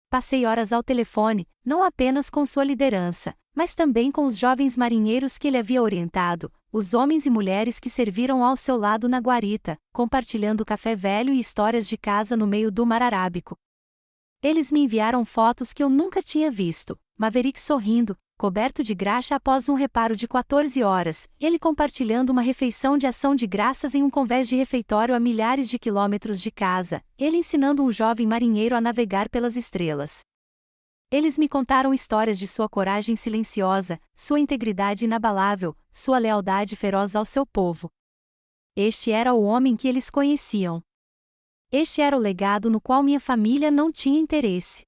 Passei horas ao telefone, não apenas com sua liderança, mas também com os jovens marinheiros que ele havia orientado, os homens e mulheres que serviram ao seu lado na guarita, compartilhando café velho e histórias de casa no meio do mar Arábico. Eles me enviaram fotos que eu nunca tinha visto, Maverick sorrindo, coberto de graxa após um reparo de 14 horas, ele compartilhando uma refeição de ação de graças em um convés de refeitório a milhares de quilômetros de casa, ele ensinando um jovem marinheiro a navegar pelas estrelas. Eles me contaram histórias de sua coragem silenciosa, sua integridade inabalável, sua lealdade feroz ao seu povo. Este era o homem que eles conheciam. Este era o legado no qual minha família não tinha interesse.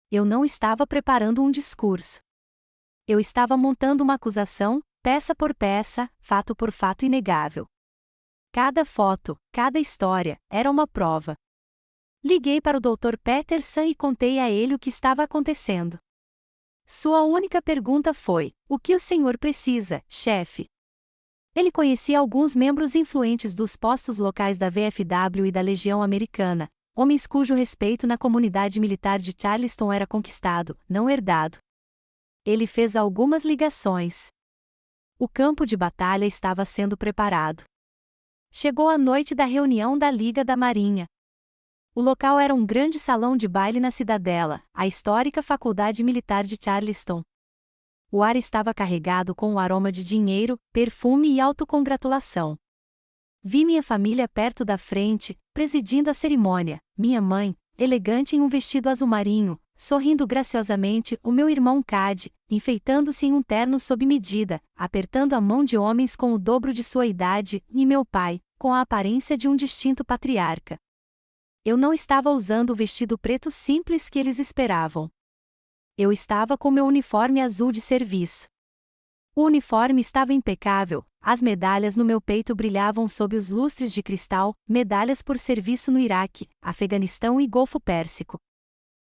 Eu não estava preparando um discurso. Eu estava montando uma acusação, peça por peça, fato por fato inegável. Cada foto, cada história, era uma prova. Liguei para o Dr. Peterson e contei a ele o que estava acontecendo. Sua única pergunta foi: o que o senhor precisa, chefe? Ele conhecia alguns membros influentes dos postos locais da VFW e da Legião Americana, homens cujo respeito na comunidade militar de Charleston era conquistado, não herdado. Ele fez algumas ligações. O campo de batalha estava sendo preparado. Chegou a noite da reunião da Liga da Marinha. O local era um grande salão de baile na Cidadela, a histórica Faculdade Militar de Charleston. O ar estava carregado com o aroma de dinheiro, perfume e autocongratulação. Vi minha família perto da frente, presidindo a cerimônia, minha mãe, elegante em um vestido azul marinho, sorrindo graciosamente, o meu irmão Cad, enfeitando-se em um terno sob medida, apertando a mão de homens com o dobro de sua idade, e meu pai, com a aparência de um distinto patriarca. Eu não estava usando o vestido preto simples que eles esperavam. Eu estava com meu uniforme azul de serviço. O uniforme estava impecável, as medalhas no meu peito brilhavam sob os lustres de cristal, medalhas por serviço no Iraque, Afeganistão e Golfo Pérsico.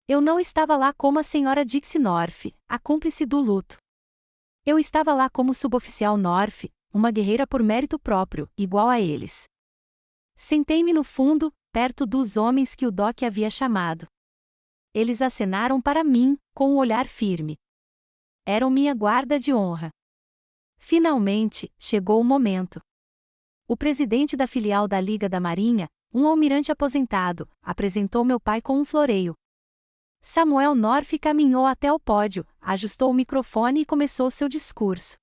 Eu não estava lá como a senhora Dixie North, a cúmplice do luto. Eu estava lá como suboficial North, uma guerreira por mérito próprio, igual a eles. Sentei-me no fundo, perto dos homens que o Doc havia chamado. Eles acenaram para mim, com um olhar firme. Eram minha guarda de honra. Finalmente, chegou o momento. O presidente da filial da Liga da Marinha, um almirante aposentado, apresentou meu pai com um floreio. Samuel North caminhou até o pódio, ajustou o microfone e começou seu discurso.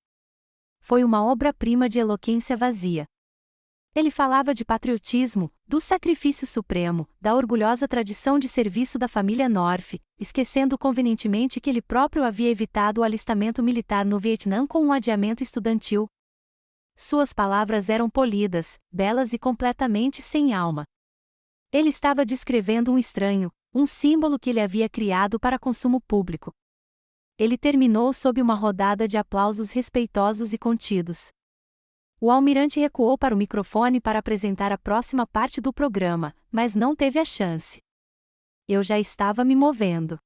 Foi uma obra-prima de eloquência vazia. Ele falava de patriotismo, do sacrifício supremo, da orgulhosa tradição de serviço da família North, esquecendo convenientemente que ele próprio havia evitado o alistamento militar no Vietnã com um adiamento estudantil. Suas palavras eram polidas, belas e completamente sem alma. Ele estava descrevendo um estranho, um símbolo que ele havia criado para consumo público. Ele terminou sob uma rodada de aplausos respeitosos e contidos. O almirante recuou para o microfone para apresentar a próxima parte do programa, mas não teve a chance. Eu já estava me movendo.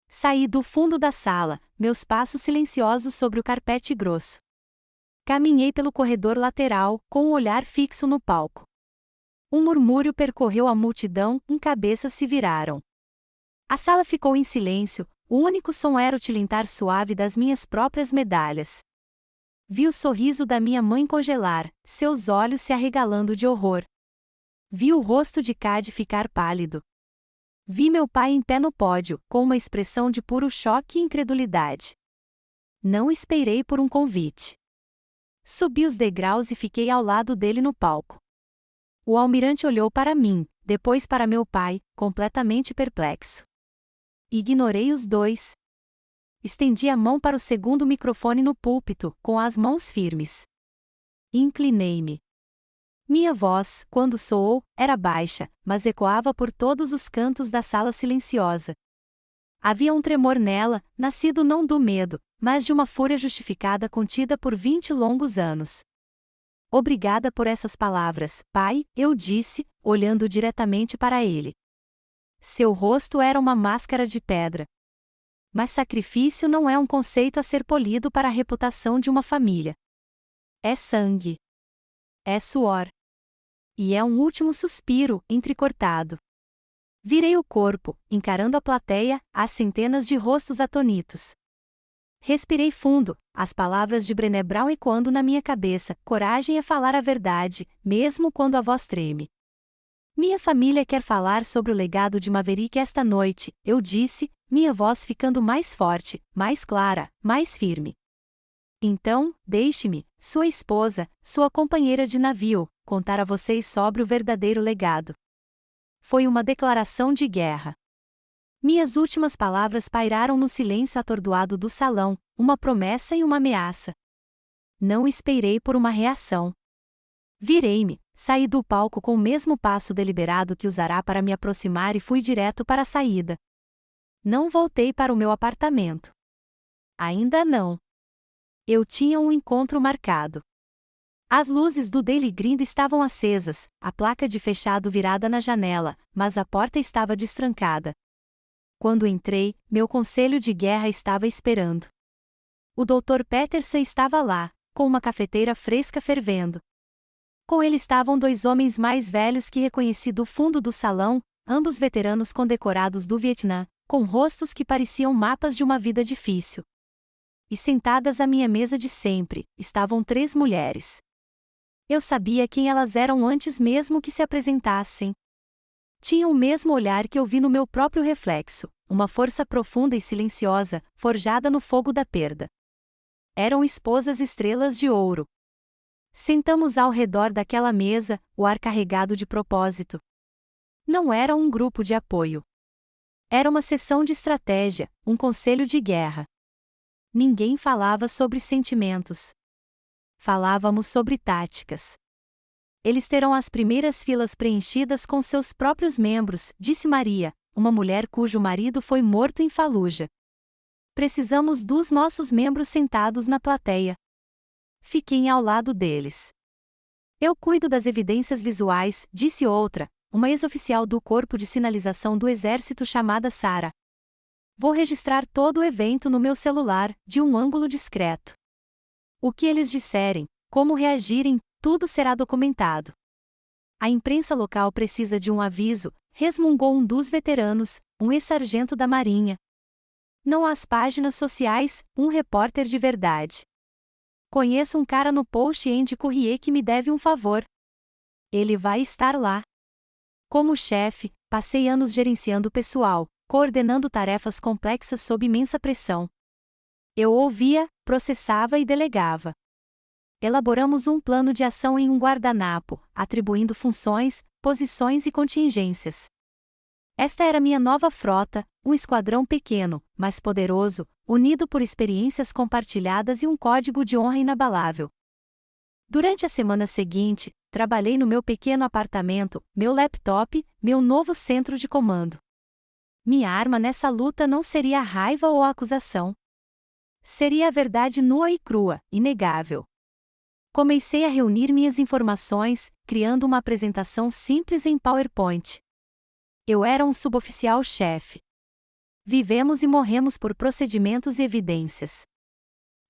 Saí do fundo da sala, meus passos silenciosos sobre o carpete grosso. Caminhei pelo corredor lateral, com o olhar fixo no palco. Um murmúrio percorreu a multidão, cabeças se viraram. A sala ficou em silêncio, o único som era o tilintar suave das minhas próprias medalhas. Vi o sorriso da minha mãe congelar, seus olhos se arregalando de horror. Vi o rosto de Cad ficar pálido. Vi meu pai em pé no pódio, com uma expressão de puro choque e incredulidade. Não esperei por um convite. Subi os degraus e fiquei ao lado dele no palco. O almirante olhou para mim, depois para meu pai, completamente perplexo. Ignorei os dois. Estendi a mão para o segundo microfone no púlpito, com as mãos firmes. Inclinei-me. Minha voz, quando soou, era baixa, mas ecoava por todos os cantos da sala silenciosa. Havia um tremor nela, nascido não do medo, mas de uma fúria justificada contida por 20 longos anos. Obrigada por essas palavras, pai, eu disse, olhando diretamente para ele. Seu rosto era uma máscara de pedra. Mas sacrifício não é um conceito a ser polido para a reputação de uma família. É sangue. É suor. E é um último suspiro, entrecortado. Virei o corpo, encarando a plateia, as centenas de rostos atonitos. Respirei fundo, as palavras de Brené Brown ecoando na minha cabeça, coragem é falar a verdade, mesmo quando a voz treme. Minha família quer falar sobre o legado de Maverick esta noite, eu disse, minha voz ficando mais forte, mais clara, mais firme. Então, deixe-me, sua esposa, sua companheira de navio, contar a vocês sobre o verdadeiro legado. Foi uma declaração de guerra. Minhas últimas palavras pairaram no silêncio atordoado do salão, uma promessa e uma ameaça. Não esperei por uma reação. Virei-me, saí do palco com o mesmo passo deliberado que usará para me aproximar e fui direto para a saída. Não voltei para o meu apartamento. Ainda não. Eu tinha um encontro marcado. As luzes do Daily Grind estavam acesas, a placa de fechado virada na janela, mas a porta estava destrancada. Quando entrei, meu conselho de guerra estava esperando. O Dr. Peterson estava lá, com uma cafeteira fresca fervendo. Com ele estavam dois homens mais velhos que reconheci do fundo do salão, ambos veteranos condecorados do Vietnã, com rostos que pareciam mapas de uma vida difícil. E sentadas à minha mesa de sempre, estavam três mulheres. Eu sabia quem elas eram antes mesmo que se apresentassem. Tinham o mesmo olhar que eu vi no meu próprio reflexo, uma força profunda e silenciosa, forjada no fogo da perda. Eram esposas estrelas de ouro. Sentamos ao redor daquela mesa, o ar carregado de propósito. Não era um grupo de apoio. Era uma sessão de estratégia, um conselho de guerra. Ninguém falava sobre sentimentos. Falávamos sobre táticas. Eles terão as primeiras filas preenchidas com seus próprios membros, disse Maria, uma mulher cujo marido foi morto em Faluja. Precisamos dos nossos membros sentados na plateia. Fiquem ao lado deles. Eu cuido das evidências visuais, disse outra, uma ex-oficial do Corpo de Sinalização do Exército chamada Sarah. Vou registrar todo o evento no meu celular, de um ângulo discreto. O que eles disserem, como reagirem, tudo será documentado. A imprensa local precisa de um aviso, resmungou um dos veteranos, um ex-sargento da Marinha. Não às páginas sociais, um repórter de verdade. Conheço um cara no Post End Courrier que me deve um favor. Ele vai estar lá. Como chefe, passei anos gerenciando o pessoal, coordenando tarefas complexas sob imensa pressão. Eu ouvia, processava e delegava. Elaboramos um plano de ação em um guardanapo, atribuindo funções, posições e contingências. Esta era minha nova frota, um esquadrão pequeno, mas poderoso, unido por experiências compartilhadas e um código de honra inabalável. Durante a semana seguinte, trabalhei no meu pequeno apartamento, meu laptop, meu novo centro de comando. Minha arma nessa luta não seria a raiva ou a acusação. Seria a verdade nua e crua, inegável. Comecei a reunir minhas informações, criando uma apresentação simples em PowerPoint. Eu era um suboficial-chefe. Vivemos e morremos por procedimentos e evidências.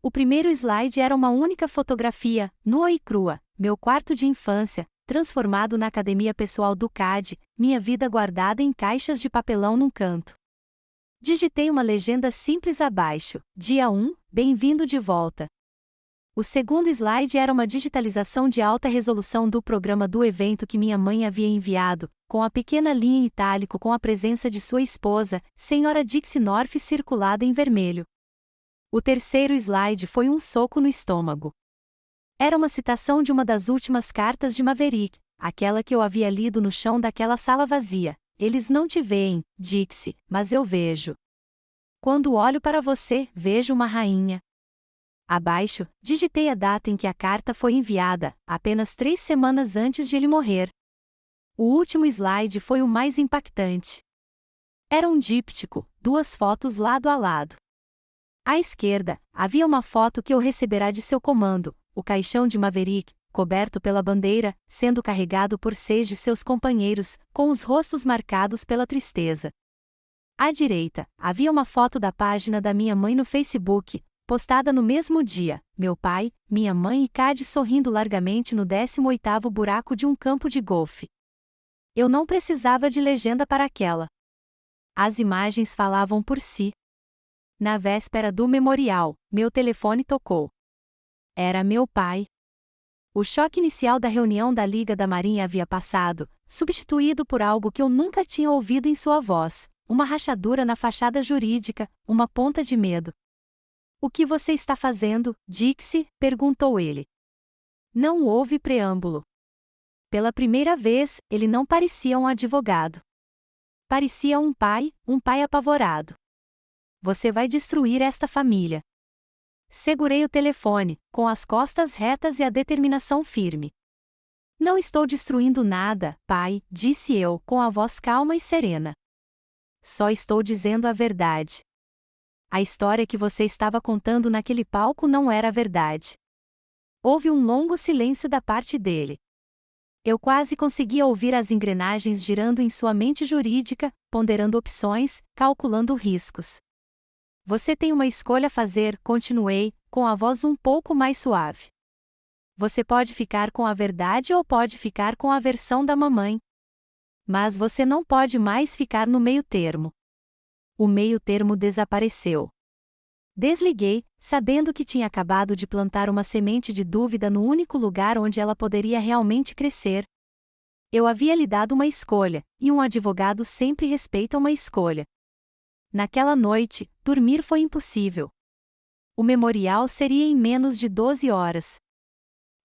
O primeiro slide era uma única fotografia, nua e crua, meu quarto de infância, transformado na academia pessoal do CAD, minha vida guardada em caixas de papelão num canto. Digitei uma legenda simples abaixo, dia 1, bem-vindo de volta. O segundo slide era uma digitalização de alta resolução do programa do evento que minha mãe havia enviado, com a pequena linha em itálico com a presença de sua esposa, Sra. Dixie North circulada em vermelho. O terceiro slide foi um soco no estômago. Era uma citação de uma das últimas cartas de Maverick, aquela que eu havia lido no chão daquela sala vazia. Eles não te veem, Dixie, mas eu vejo. Quando olho para você, vejo uma rainha. Abaixo, digitei a data em que a carta foi enviada, apenas 3 semanas antes de ele morrer. O último slide foi o mais impactante. Era um díptico, 2 fotos lado a lado. À esquerda, havia uma foto que eu receberá de seu comando, o caixão de Maverick, coberto pela bandeira, sendo carregado por 6 de seus companheiros, com os rostos marcados pela tristeza. À direita, havia uma foto da página da minha mãe no Facebook, postada no mesmo dia, meu pai, minha mãe e Cade sorrindo largamente no 18º buraco de um campo de golfe. Eu não precisava de legenda para aquela. As imagens falavam por si. Na véspera do memorial, meu telefone tocou. Era meu pai. O choque inicial da reunião da Liga da Marinha havia passado, substituído por algo que eu nunca tinha ouvido em sua voz, uma rachadura na fachada jurídica, uma ponta de medo. O que você está fazendo, Dixie? Perguntou ele. Não houve preâmbulo. Pela primeira vez, ele não parecia um advogado. Parecia um pai apavorado. Você vai destruir esta família. Segurei o telefone, com as costas retas e a determinação firme. Não estou destruindo nada, pai, disse eu, com a voz calma e serena. Só estou dizendo a verdade. A história que você estava contando naquele palco não era a verdade. Houve um longo silêncio da parte dele. Eu quase conseguia ouvir as engrenagens girando em sua mente jurídica, ponderando opções, calculando riscos. Você tem uma escolha a fazer, continuei, com a voz um pouco mais suave. Você pode ficar com a verdade ou pode ficar com a versão da mamãe. Mas você não pode mais ficar no meio-termo. O meio-termo desapareceu. Desliguei, sabendo que tinha acabado de plantar uma semente de dúvida no único lugar onde ela poderia realmente crescer. Eu havia lhe dado uma escolha, e um advogado sempre respeita uma escolha. Naquela noite, dormir foi impossível. O memorial seria em menos de 12 horas.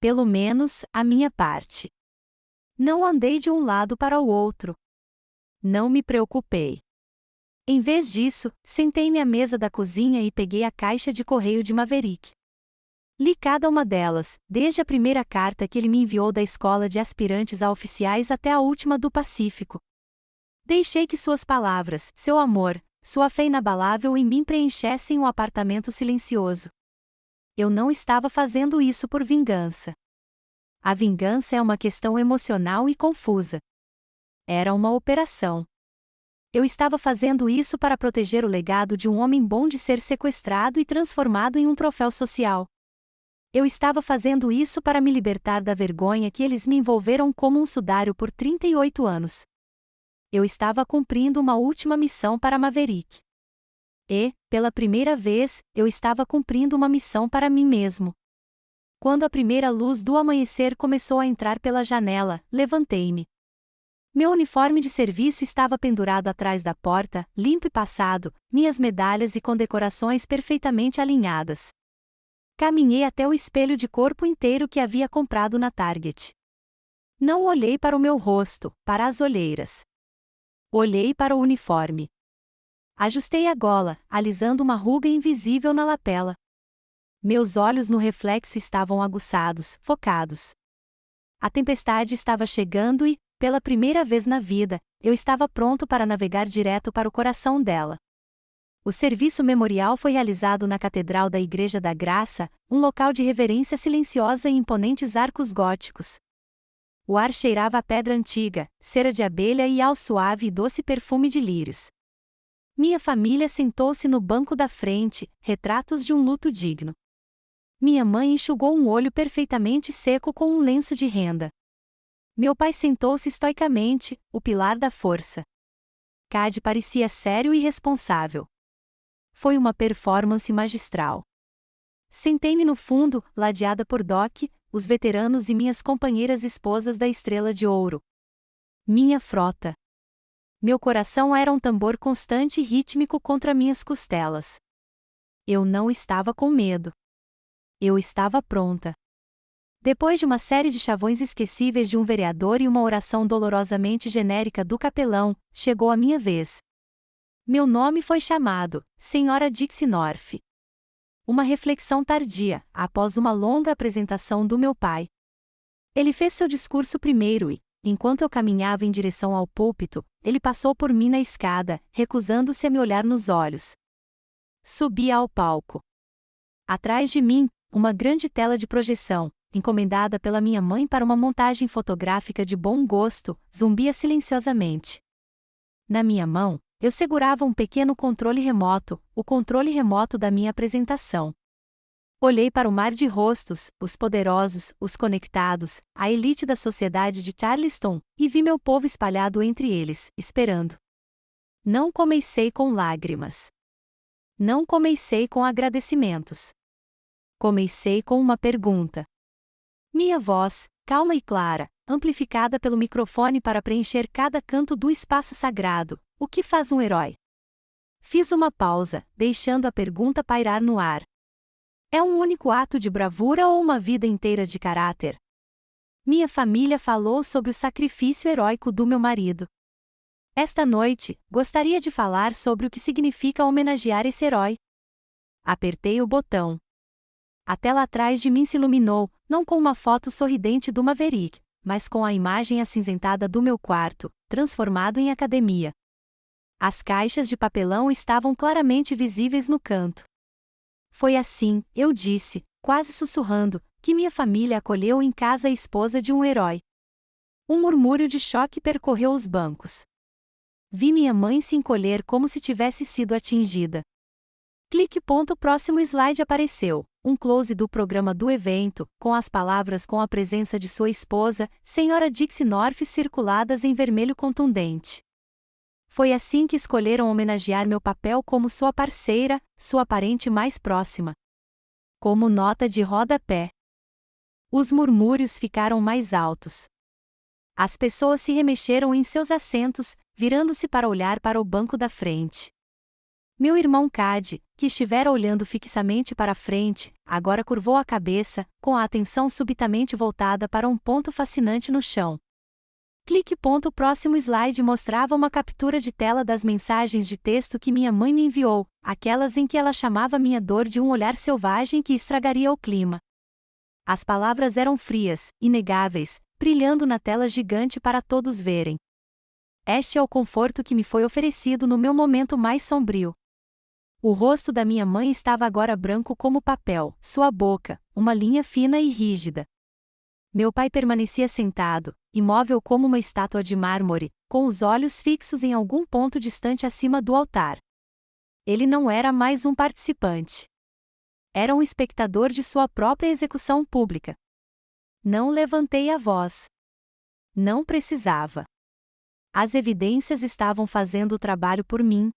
Pelo menos, a minha parte. Não andei de um lado para o outro. Não me preocupei. Em vez disso, sentei-me à mesa da cozinha e peguei a caixa de correio de Maverick. Li cada uma delas, desde a primeira carta que ele me enviou da escola de aspirantes a oficiais até a última do Pacífico. Deixei que suas palavras, seu amor, sua fé inabalável em mim preenchessem o apartamento silencioso. Eu não estava fazendo isso por vingança. A vingança é uma questão emocional e confusa. Era uma operação. Eu estava fazendo isso para proteger o legado de um homem bom de ser sequestrado e transformado em um troféu social. Eu estava fazendo isso para me libertar da vergonha que eles me envolveram como um sudário por 38 anos. Eu estava cumprindo uma última missão para Maverick. E, pela primeira vez, eu estava cumprindo uma missão para mim mesmo. Quando a primeira luz do amanhecer começou a entrar pela janela, levantei-me. Meu uniforme de serviço estava pendurado atrás da porta, limpo e passado, minhas medalhas e condecorações perfeitamente alinhadas. Caminhei até o espelho de corpo inteiro que havia comprado na Target. Não olhei para o meu rosto, para as olheiras. Olhei para o uniforme. Ajustei a gola, alisando uma ruga invisível na lapela. Meus olhos no reflexo estavam aguçados, focados. A tempestade estava chegando e, pela primeira vez na vida, eu estava pronto para navegar direto para o coração dela. O serviço memorial foi realizado na Catedral da Igreja da Graça, um local de reverência silenciosa e imponentes arcos góticos. O ar cheirava a pedra antiga, cera de abelha e ao suave e doce perfume de lírios. Minha família sentou-se no banco da frente, retratos de um luto digno. Minha mãe enxugou um olho perfeitamente seco com um lenço de renda. Meu pai sentou-se estoicamente, o pilar da força. Cade parecia sério e responsável. Foi uma performance magistral. Sentei-me no fundo, ladeada por Doc, os veteranos e minhas companheiras esposas da Estrela de Ouro. Minha frota. Meu coração era um tambor constante e rítmico contra minhas costelas. Eu não estava com medo. Eu estava pronta. Depois de uma série de chavões esquecíveis de um vereador e uma oração dolorosamente genérica do capelão, chegou a minha vez. Meu nome foi chamado, Senhora Dixie North. Uma reflexão tardia, após uma longa apresentação do meu pai. Ele fez seu discurso primeiro e, enquanto eu caminhava em direção ao púlpito, ele passou por mim na escada, recusando-se a me olhar nos olhos. Subi ao palco. Atrás de mim, uma grande tela de projeção, encomendada pela minha mãe para uma montagem fotográfica de bom gosto, zumbia silenciosamente. Na minha mão, eu segurava um pequeno controle remoto, o controle remoto da minha apresentação. Olhei para o mar de rostos, os poderosos, os conectados, a elite da sociedade de Charleston, e vi meu povo espalhado entre eles, esperando. Não comecei com lágrimas. Não comecei com agradecimentos. Comecei com uma pergunta. Minha voz, calma e clara, amplificada pelo microfone para preencher cada canto do espaço sagrado, o que faz um herói? Fiz uma pausa, deixando a pergunta pairar no ar. É um único ato de bravura ou uma vida inteira de caráter? Minha família falou sobre o sacrifício heróico do meu marido. Esta noite, gostaria de falar sobre o que significa homenagear esse herói. Apertei o botão. A tela atrás de mim se iluminou, não com uma foto sorridente do Maverick, mas com a imagem acinzentada do meu quarto, transformado em academia. As caixas de papelão estavam claramente visíveis no canto. Foi assim, eu disse, quase sussurrando, que minha família acolheu em casa a esposa de um herói. Um murmúrio de choque percorreu os bancos. Vi minha mãe se encolher como se tivesse sido atingida. Clique. Próximo slide apareceu. Um close do programa do evento, com as palavras com a presença de sua esposa, Senhora Dixie North, circuladas em vermelho contundente. Foi assim que escolheram homenagear meu papel como sua parceira, sua parente mais próxima. Como nota de rodapé. Os murmúrios ficaram mais altos. As pessoas se remexeram em seus assentos, virando-se para olhar para o banco da frente. Meu irmão Cad, que estivera olhando fixamente para a frente, agora curvou a cabeça, com a atenção subitamente voltada para um ponto fascinante no chão. Clique. Próximo slide mostrava uma captura de tela das mensagens de texto que minha mãe me enviou, aquelas em que ela chamava minha dor de um olhar selvagem que estragaria o clima. As palavras eram frias, inegáveis, brilhando na tela gigante para todos verem. Este é o conforto que me foi oferecido no meu momento mais sombrio. O rosto da minha mãe estava agora branco como papel, sua boca, uma linha fina e rígida. Meu pai permanecia sentado, imóvel como uma estátua de mármore, com os olhos fixos em algum ponto distante acima do altar. Ele não era mais um participante. Era um espectador de sua própria execução pública. Não levantei a voz. Não precisava. As evidências estavam fazendo o trabalho por mim.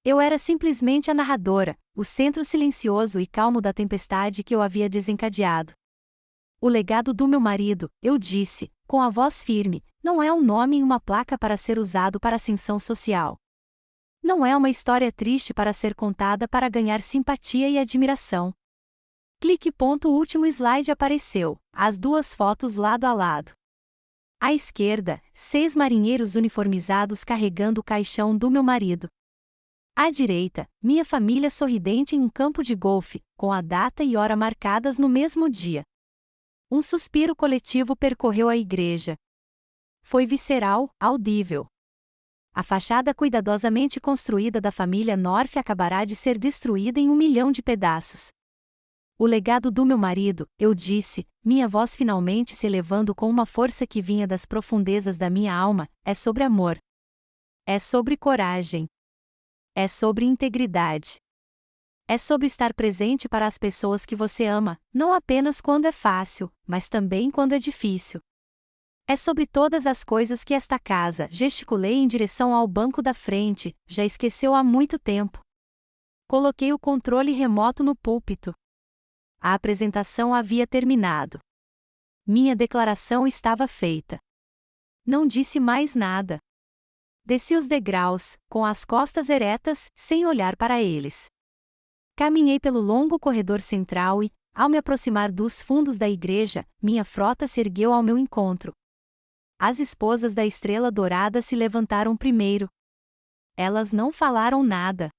Eu era simplesmente a narradora, o centro silencioso e calmo da tempestade que eu havia desencadeado. O legado do meu marido, eu disse, com a voz firme, não é um nome em uma placa para ser usado para ascensão social. Não é uma história triste para ser contada para ganhar simpatia e admiração. Clique. O último slide apareceu, as duas fotos lado a lado. À esquerda, 6 marinheiros uniformizados carregando o caixão do meu marido. À direita, minha família sorridente em um campo de golfe, com a data e hora marcadas no mesmo dia. Um suspiro coletivo percorreu a igreja. Foi visceral, audível. A fachada cuidadosamente construída da família North acabará de ser destruída em 1 milhão de pedaços. O legado do meu marido, eu disse, minha voz finalmente se elevando com uma força que vinha das profundezas da minha alma, é sobre amor. É sobre coragem. É sobre integridade. É sobre estar presente para as pessoas que você ama, não apenas quando é fácil, mas também quando é difícil. É sobre todas as coisas que esta casa, gesticulei em direção ao banco da frente, já esqueceu há muito tempo. Coloquei o controle remoto no púlpito. A apresentação havia terminado. Minha declaração estava feita. Não disse mais nada. Desci os degraus, com as costas eretas, sem olhar para eles. Caminhei pelo longo corredor central e, ao me aproximar dos fundos da igreja, minha frota se ergueu ao meu encontro. As esposas da Estrela Dourada se levantaram primeiro. Elas não falaram nada.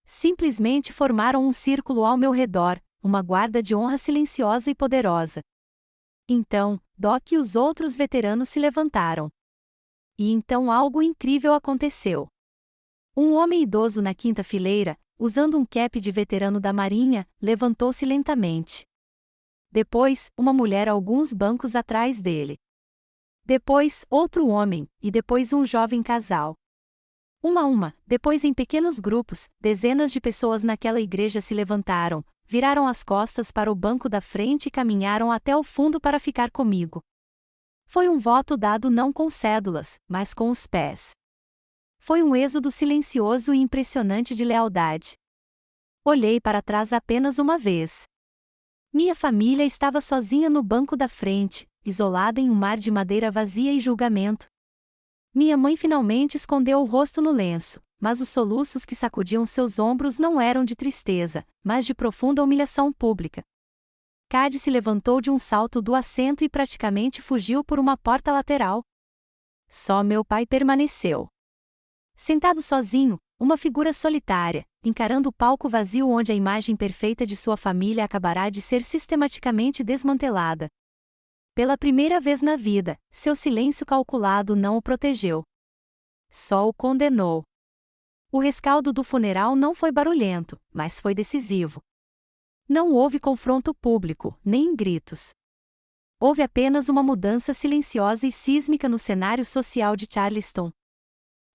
Simplesmente formaram um círculo ao meu redor, uma guarda de honra silenciosa e poderosa. Então, Doc e os outros veteranos se levantaram. E então algo incrível aconteceu. Um homem idoso na quinta fileira, usando um cap de veterano da Marinha, levantou-se lentamente. Depois, uma mulher alguns bancos atrás dele. Depois, outro homem, e depois um jovem casal. Uma a uma, depois em pequenos grupos, dezenas de pessoas naquela igreja se levantaram, viraram as costas para o banco da frente e caminharam até o fundo para ficar comigo. Foi um voto dado não com cédulas, mas com os pés. Foi um êxodo silencioso e impressionante de lealdade. Olhei para trás apenas uma vez. Minha família estava sozinha no banco da frente, isolada em um mar de madeira vazia e julgamento. Minha mãe finalmente escondeu o rosto no lenço, mas os soluços que sacudiam seus ombros não eram de tristeza, mas de profunda humilhação pública. Cad se levantou de um salto do assento e praticamente fugiu por uma porta lateral. Só meu pai permaneceu. Sentado sozinho, uma figura solitária, encarando o palco vazio onde a imagem perfeita de sua família acabará de ser sistematicamente desmantelada. Pela primeira vez na vida, seu silêncio calculado não o protegeu. Só o condenou. O rescaldo do funeral não foi barulhento, mas foi decisivo. Não houve confronto público, nem gritos. houve apenas uma mudança silenciosa e sísmica no cenário social de Charleston.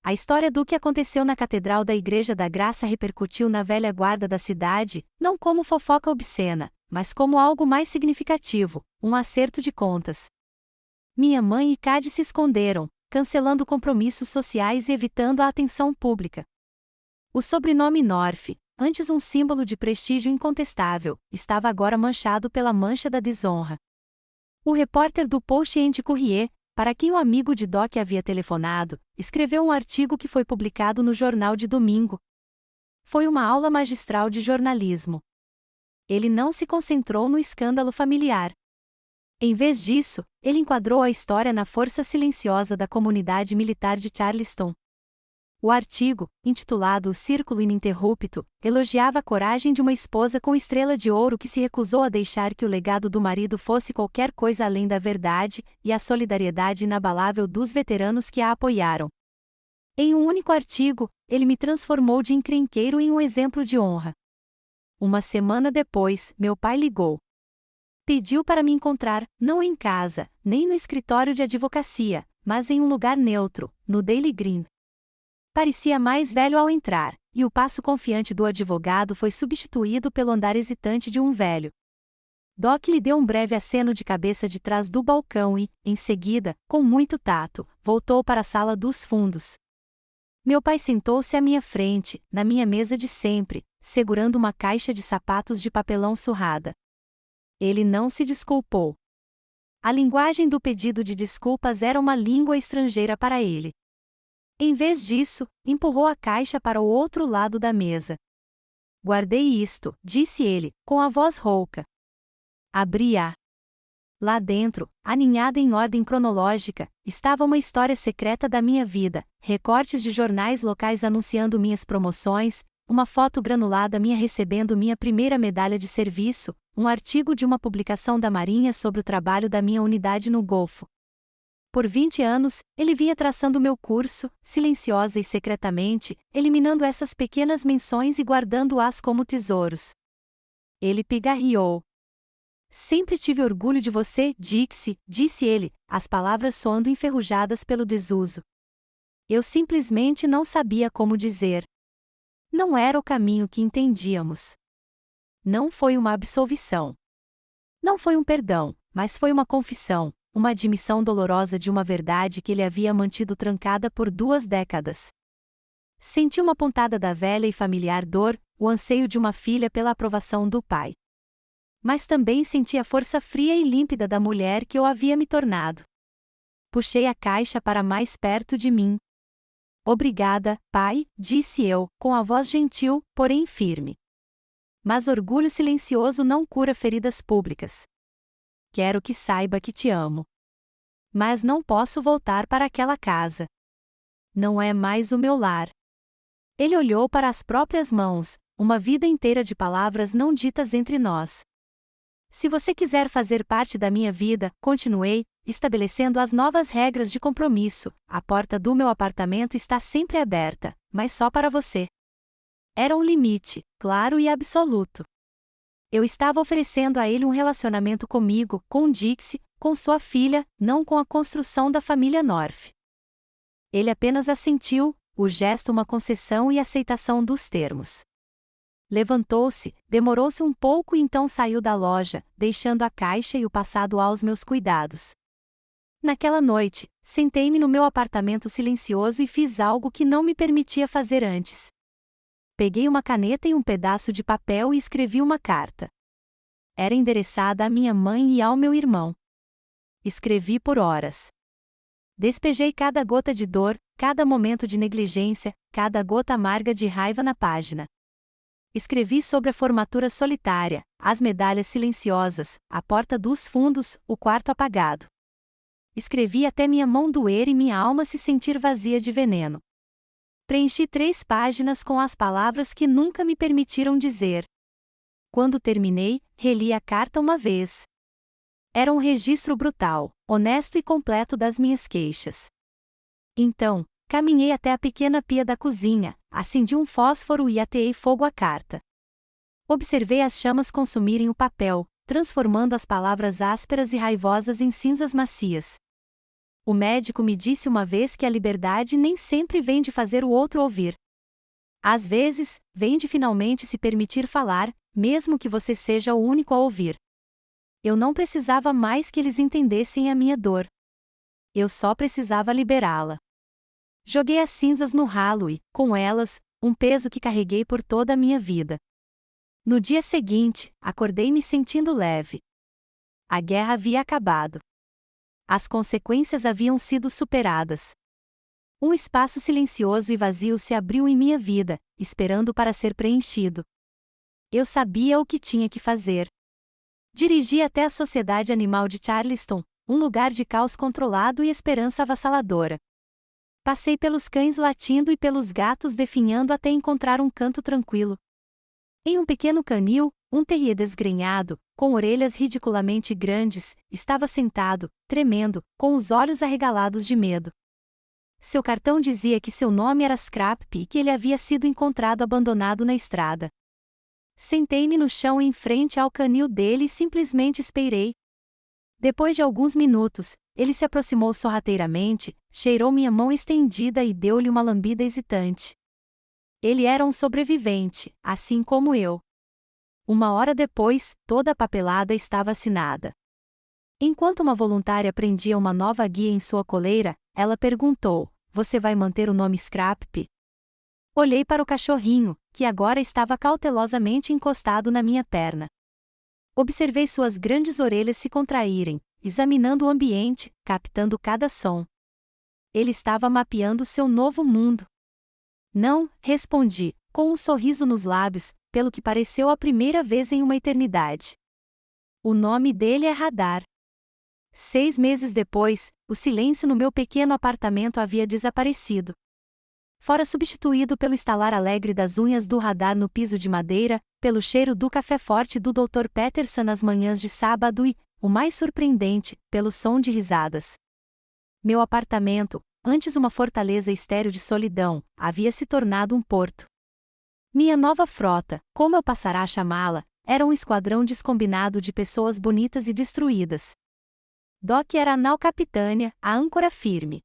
A história do que aconteceu na Catedral da Igreja da Graça repercutiu na velha guarda da cidade, não como fofoca obscena, mas como algo mais significativo, um acerto de contas. Minha mãe e Cady se esconderam, cancelando compromissos sociais e evitando a atenção pública. O sobrenome North, antes um símbolo de prestígio incontestável, estava agora manchado pela mancha da desonra. O repórter do Post-Courier, para quem o amigo de Doc havia telefonado, escreveu um artigo que foi publicado no jornal de domingo. Foi uma aula magistral de jornalismo. Ele não se concentrou no escândalo familiar. Em vez disso, ele enquadrou a história na força silenciosa da comunidade militar de Charleston. O artigo, intitulado O Círculo Ininterrupto, elogiava a coragem de uma esposa com estrela de ouro que se recusou a deixar que o legado do marido fosse qualquer coisa além da verdade, e a solidariedade inabalável dos veteranos que a apoiaram. Em um único artigo, ele me transformou de encrenqueiro em um exemplo de honra. Uma semana depois, meu pai ligou. Pediu para me encontrar, não em casa, nem no escritório de advocacia, mas em um lugar neutro, no Daily Green. Parecia mais velho ao entrar, e o passo confiante do advogado foi substituído pelo andar hesitante de um velho. Doc lhe deu um breve aceno de cabeça de trás do balcão e, em seguida, com muito tato, voltou para a sala dos fundos. Meu pai sentou-se à minha frente, na minha mesa de sempre, segurando uma caixa de sapatos de papelão surrada. Ele não se desculpou. A linguagem do pedido de desculpas era uma língua estrangeira para ele. Em vez disso, empurrou a caixa para o outro lado da mesa. Guardei isto, disse ele, com a voz rouca. Abri-a. Lá dentro, aninhada em ordem cronológica, estava uma história secreta da minha vida, recortes de jornais locais anunciando minhas promoções, uma foto granulada minha recebendo minha primeira medalha de serviço, um artigo de uma publicação da Marinha sobre o trabalho da minha unidade no Golfo. Por 20 anos, ele vinha traçando meu curso, silenciosa e secretamente, eliminando essas pequenas menções e guardando-as como tesouros. Ele pigarreou. Sempre tive orgulho de você, Dixie, disse ele, as palavras soando enferrujadas pelo desuso. Eu simplesmente não sabia como dizer. Não era o caminho que entendíamos. Não foi uma absolvição. Não foi um perdão, mas foi uma confissão. Uma admissão dolorosa de uma verdade que ele havia mantido trancada por 2 décadas. Senti uma pontada da velha e familiar dor, o anseio de uma filha pela aprovação do pai. Mas também senti a força fria e límpida da mulher que eu havia me tornado. Puxei a caixa para mais perto de mim. Obrigada, pai, disse eu, com a voz gentil, porém firme. Mas orgulho silencioso não cura feridas públicas. Quero que saiba que te amo. Mas não posso voltar para aquela casa. Não é mais o meu lar. Ele olhou para as próprias mãos, uma vida inteira de palavras não ditas entre nós. Se você quiser fazer parte da minha vida, continuei, estabelecendo as novas regras de compromisso, a porta do meu apartamento está sempre aberta, mas só para você. Era um limite, claro e absoluto. Eu estava oferecendo a ele um relacionamento comigo, com Dixie, com sua filha, não com a construção da família North. Ele apenas assentiu, o gesto uma concessão e aceitação dos termos. Levantou-se, demorou-se um pouco e então saiu da loja, deixando a caixa e o passado aos meus cuidados. Naquela noite, sentei-me no meu apartamento silencioso e fiz algo que não me permitia fazer antes. Peguei uma caneta e um pedaço de papel e escrevi uma carta. Era endereçada à minha mãe e ao meu irmão. Escrevi por horas. Despejei cada gota de dor, cada momento de negligência, cada gota amarga de raiva na página. Escrevi sobre a formatura solitária, as medalhas silenciosas, a porta dos fundos, o quarto apagado. Escrevi até minha mão doer e minha alma se sentir vazia de veneno. Preenchi 3 páginas com as palavras que nunca me permitiram dizer. Quando terminei, reli a carta uma vez. Era um registro brutal, honesto e completo das minhas queixas. Então, caminhei até a pequena pia da cozinha, acendi um fósforo e ateei fogo à carta. Observei as chamas consumirem o papel, transformando as palavras ásperas e raivosas em cinzas macias. O médico me disse uma vez que a liberdade nem sempre vem de fazer o outro ouvir. Às vezes, vem de finalmente se permitir falar, mesmo que você seja o único a ouvir. Eu não precisava mais que eles entendessem a minha dor. Eu só precisava liberá-la. Joguei as cinzas no ralo e, com elas, um peso que carreguei por toda a minha vida. No dia seguinte, acordei me sentindo leve. A guerra havia acabado. As consequências haviam sido superadas. Um espaço silencioso e vazio se abriu em minha vida, esperando para ser preenchido. Eu sabia o que tinha que fazer. Dirigi até a Sociedade Animal de Charleston, um lugar de caos controlado e esperança avassaladora. Passei pelos cães latindo e pelos gatos definhando até encontrar um canto tranquilo. Em um pequeno canil, um terrier desgrenhado, com orelhas ridiculamente grandes, estava sentado, tremendo, com os olhos arregalados de medo. Seu cartão dizia que seu nome era Scrap e que ele havia sido encontrado abandonado na estrada. Sentei-me no chão em frente ao canil dele e simplesmente esperei. Depois de alguns minutos, ele se aproximou sorrateiramente, cheirou minha mão estendida e deu-lhe uma lambida hesitante. Ele era um sobrevivente, assim como eu. Uma hora depois, toda a papelada estava assinada. Enquanto uma voluntária prendia uma nova guia em sua coleira, ela perguntou: "Você vai manter o nome Scrap?" Olhei para o cachorrinho, que agora estava cautelosamente encostado na minha perna. Observei suas grandes orelhas se contraírem, examinando o ambiente, captando cada som. Ele estava mapeando seu novo mundo. Não, respondi, com um sorriso nos lábios, pelo que pareceu a primeira vez em uma eternidade. O nome dele é Radar. 6 meses depois, o silêncio no meu pequeno apartamento havia desaparecido. Fora substituído pelo estalar alegre das unhas do Radar no piso de madeira, pelo cheiro do café forte do Dr. Peterson nas manhãs de sábado e, o mais surpreendente, pelo som de risadas. Meu apartamento, antes uma fortaleza estéril de solidão, havia se tornado um porto. Minha nova frota, como eu passará a chamá-la, era um esquadrão descombinado de pessoas bonitas e destruídas. Doc era a nau capitânia, a âncora firme.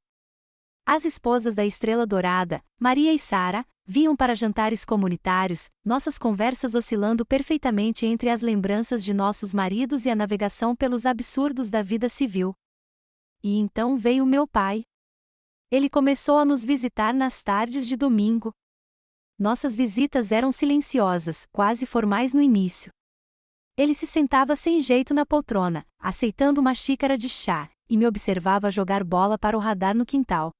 As esposas da Estrela Dourada, Maria e Sara, vinham para jantares comunitários, nossas conversas oscilando perfeitamente entre as lembranças de nossos maridos e a navegação pelos absurdos da vida civil. E então veio meu pai. Ele começou a nos visitar nas tardes de domingo. Nossas visitas eram silenciosas, quase formais no início. Ele se sentava sem jeito na poltrona, aceitando uma xícara de chá, e me observava jogar bola para o Radar no quintal.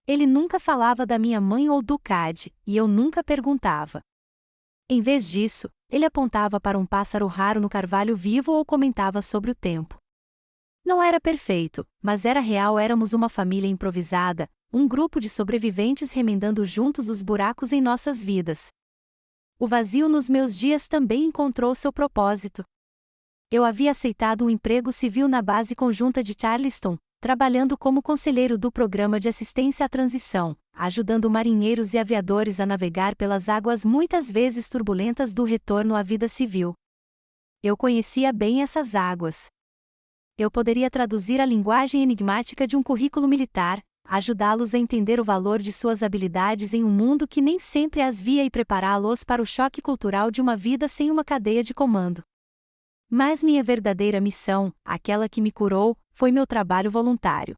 Ele nunca falava da minha mãe ou do CAD, e eu nunca perguntava. Em vez disso, ele apontava para um pássaro raro no carvalho vivo ou comentava sobre o tempo. Não era perfeito, mas era real. Éramos uma família improvisada, um grupo de sobreviventes remendando juntos os buracos em nossas vidas. O vazio nos meus dias também encontrou seu propósito. Eu havia aceitado um emprego civil na base conjunta de Charleston, trabalhando como conselheiro do Programa de Assistência à Transição, ajudando marinheiros e aviadores a navegar pelas águas muitas vezes turbulentas do retorno à vida civil. Eu conhecia bem essas águas. Eu poderia traduzir a linguagem enigmática de um currículo militar, ajudá-los a entender o valor de suas habilidades em um mundo que nem sempre as via e prepará-los para o choque cultural de uma vida sem uma cadeia de comando. Mas minha verdadeira missão, aquela que me curou, foi meu trabalho voluntário.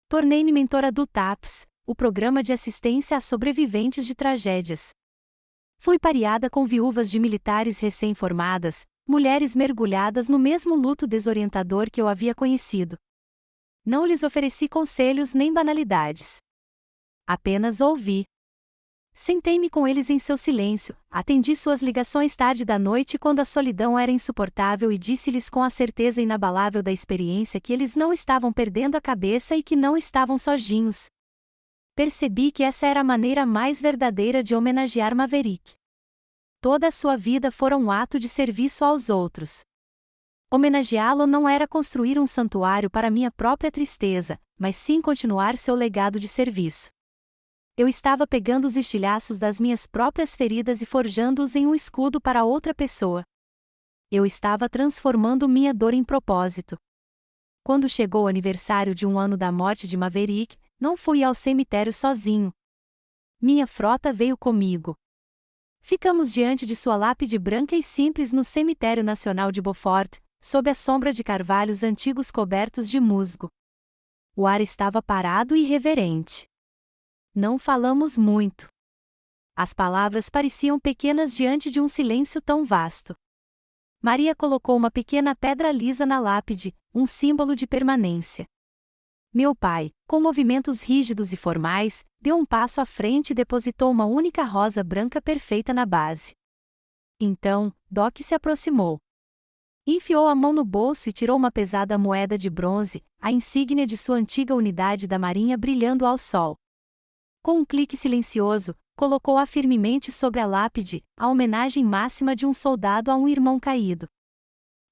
Tornei-me mentora do TAPS, o Programa de Assistência a Sobreviventes de Tragédias. Fui pareada com viúvas de militares recém-formadas, mulheres mergulhadas no mesmo luto desorientador que eu havia conhecido. Não lhes ofereci conselhos nem banalidades. Apenas ouvi. Sentei-me com eles em seu silêncio, atendi suas ligações tarde da noite quando a solidão era insuportável e disse-lhes com a certeza inabalável da experiência que eles não estavam perdendo a cabeça e que não estavam sozinhos. Percebi que essa era a maneira mais verdadeira de homenagear Maverick. Toda a sua vida fora um ato de serviço aos outros. Homenageá-lo não era construir um santuário para minha própria tristeza, mas sim continuar seu legado de serviço. Eu estava pegando os estilhaços das minhas próprias feridas e forjando-os em um escudo para outra pessoa. Eu estava transformando minha dor em propósito. Quando chegou o aniversário de 1 ano da morte de Maverick, não fui ao cemitério sozinho. Minha frota veio comigo. Ficamos diante de sua lápide branca e simples no Cemitério Nacional de Beaufort, sob a sombra de carvalhos antigos cobertos de musgo. O ar estava parado e reverente. Não falamos muito. As palavras pareciam pequenas diante de um silêncio tão vasto. Maria colocou uma pequena pedra lisa na lápide, um símbolo de permanência. Meu pai, com movimentos rígidos e formais, deu um passo à frente e depositou uma única rosa branca perfeita na base. Então, Doc se aproximou. Enfiou a mão no bolso e tirou uma pesada moeda de bronze, a insígnia de sua antiga unidade da Marinha brilhando ao sol. Com um clique silencioso, colocou-a firmemente sobre a lápide, a homenagem máxima de um soldado a um irmão caído.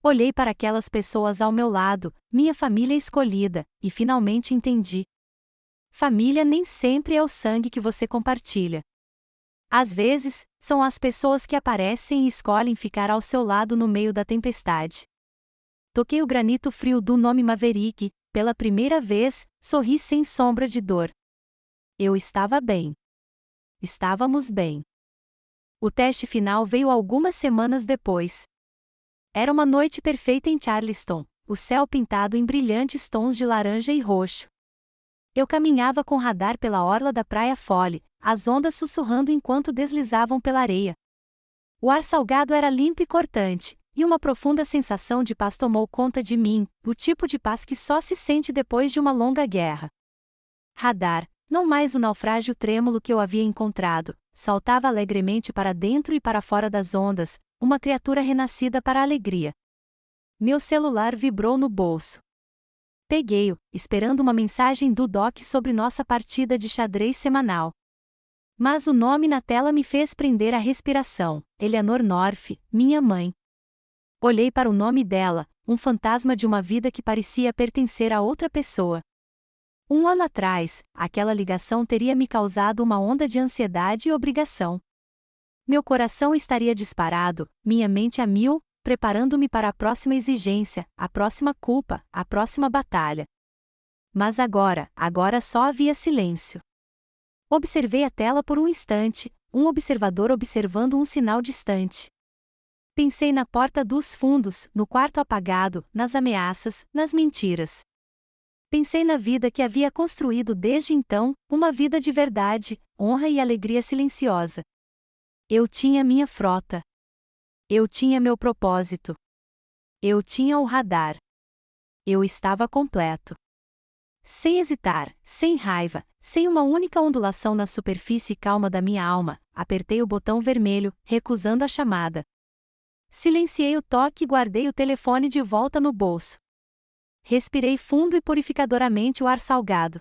Olhei para aquelas pessoas ao meu lado, minha família escolhida, e finalmente entendi. Família nem sempre é o sangue que você compartilha. Às vezes, são as pessoas que aparecem e escolhem ficar ao seu lado no meio da tempestade. Toquei o granito frio do nome Maverick, pela primeira vez, sorri sem sombra de dor. Eu estava bem. Estávamos bem. O teste final veio algumas semanas depois. Era uma noite perfeita em Charleston, o céu pintado em brilhantes tons de laranja e roxo. Eu caminhava com radar pela orla da Praia Folly, as ondas sussurrando enquanto deslizavam pela areia. O ar salgado era limpo e cortante, e uma profunda sensação de paz tomou conta de mim, o tipo de paz que só se sente depois de uma longa guerra. Radar, não mais o naufrágio trêmulo que eu havia encontrado, saltava alegremente para dentro e para fora das ondas, uma criatura renascida para a alegria. Meu celular vibrou no bolso. Peguei-o, esperando uma mensagem do Doc sobre nossa partida de xadrez semanal. Mas o nome na tela me fez prender a respiração, Eleanor North, minha mãe. Olhei para o nome dela, um fantasma de uma vida que parecia pertencer a outra pessoa. 1 ano atrás, aquela ligação teria me causado uma onda de ansiedade e obrigação. Meu coração estaria disparado, minha mente a mil, preparando-me para a próxima exigência, a próxima culpa, a próxima batalha. Mas agora só havia silêncio. Observei a tela por um instante, um observador observando um sinal distante. Pensei na porta dos fundos, no quarto apagado, nas ameaças, nas mentiras. Pensei na vida que havia construído desde então, uma vida de verdade, honra e alegria silenciosa. Eu tinha minha frota. Eu tinha meu propósito. Eu tinha o radar. Eu estava completo. Sem hesitar, sem raiva, sem uma única ondulação na superfície calma da minha alma, apertei o botão vermelho, recusando a chamada. Silenciei o toque e guardei o telefone de volta no bolso. Respirei fundo e purificadoramente o ar salgado.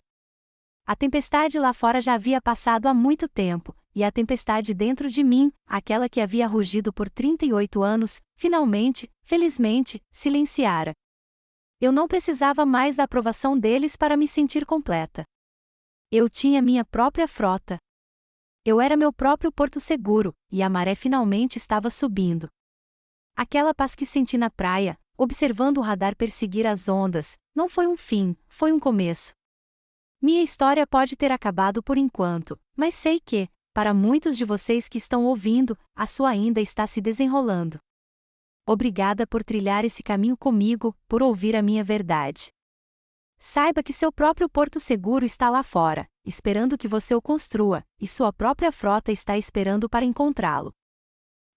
A tempestade lá fora já havia passado há muito tempo, e a tempestade dentro de mim, aquela que havia rugido por 38 anos, finalmente, felizmente, silenciara. Eu não precisava mais da aprovação deles para me sentir completa. Eu tinha minha própria frota. Eu era meu próprio porto seguro, e a maré finalmente estava subindo. Aquela paz que senti na praia, observando o radar perseguir as ondas, não foi um fim, foi um começo. Minha história pode ter acabado por enquanto, mas sei que, para muitos de vocês que estão ouvindo, a sua ainda está se desenrolando. Obrigada por trilhar esse caminho comigo, por ouvir a minha verdade. Saiba que seu próprio porto seguro está lá fora, esperando que você o construa, e sua própria frota está esperando para encontrá-lo.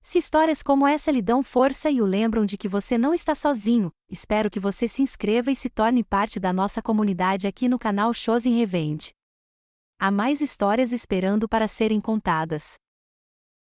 Se histórias como essa lhe dão força e o lembram de que você não está sozinho, espero que você se inscreva e se torne parte da nossa comunidade aqui no canal Chosen Revenge. Há mais histórias esperando para serem contadas.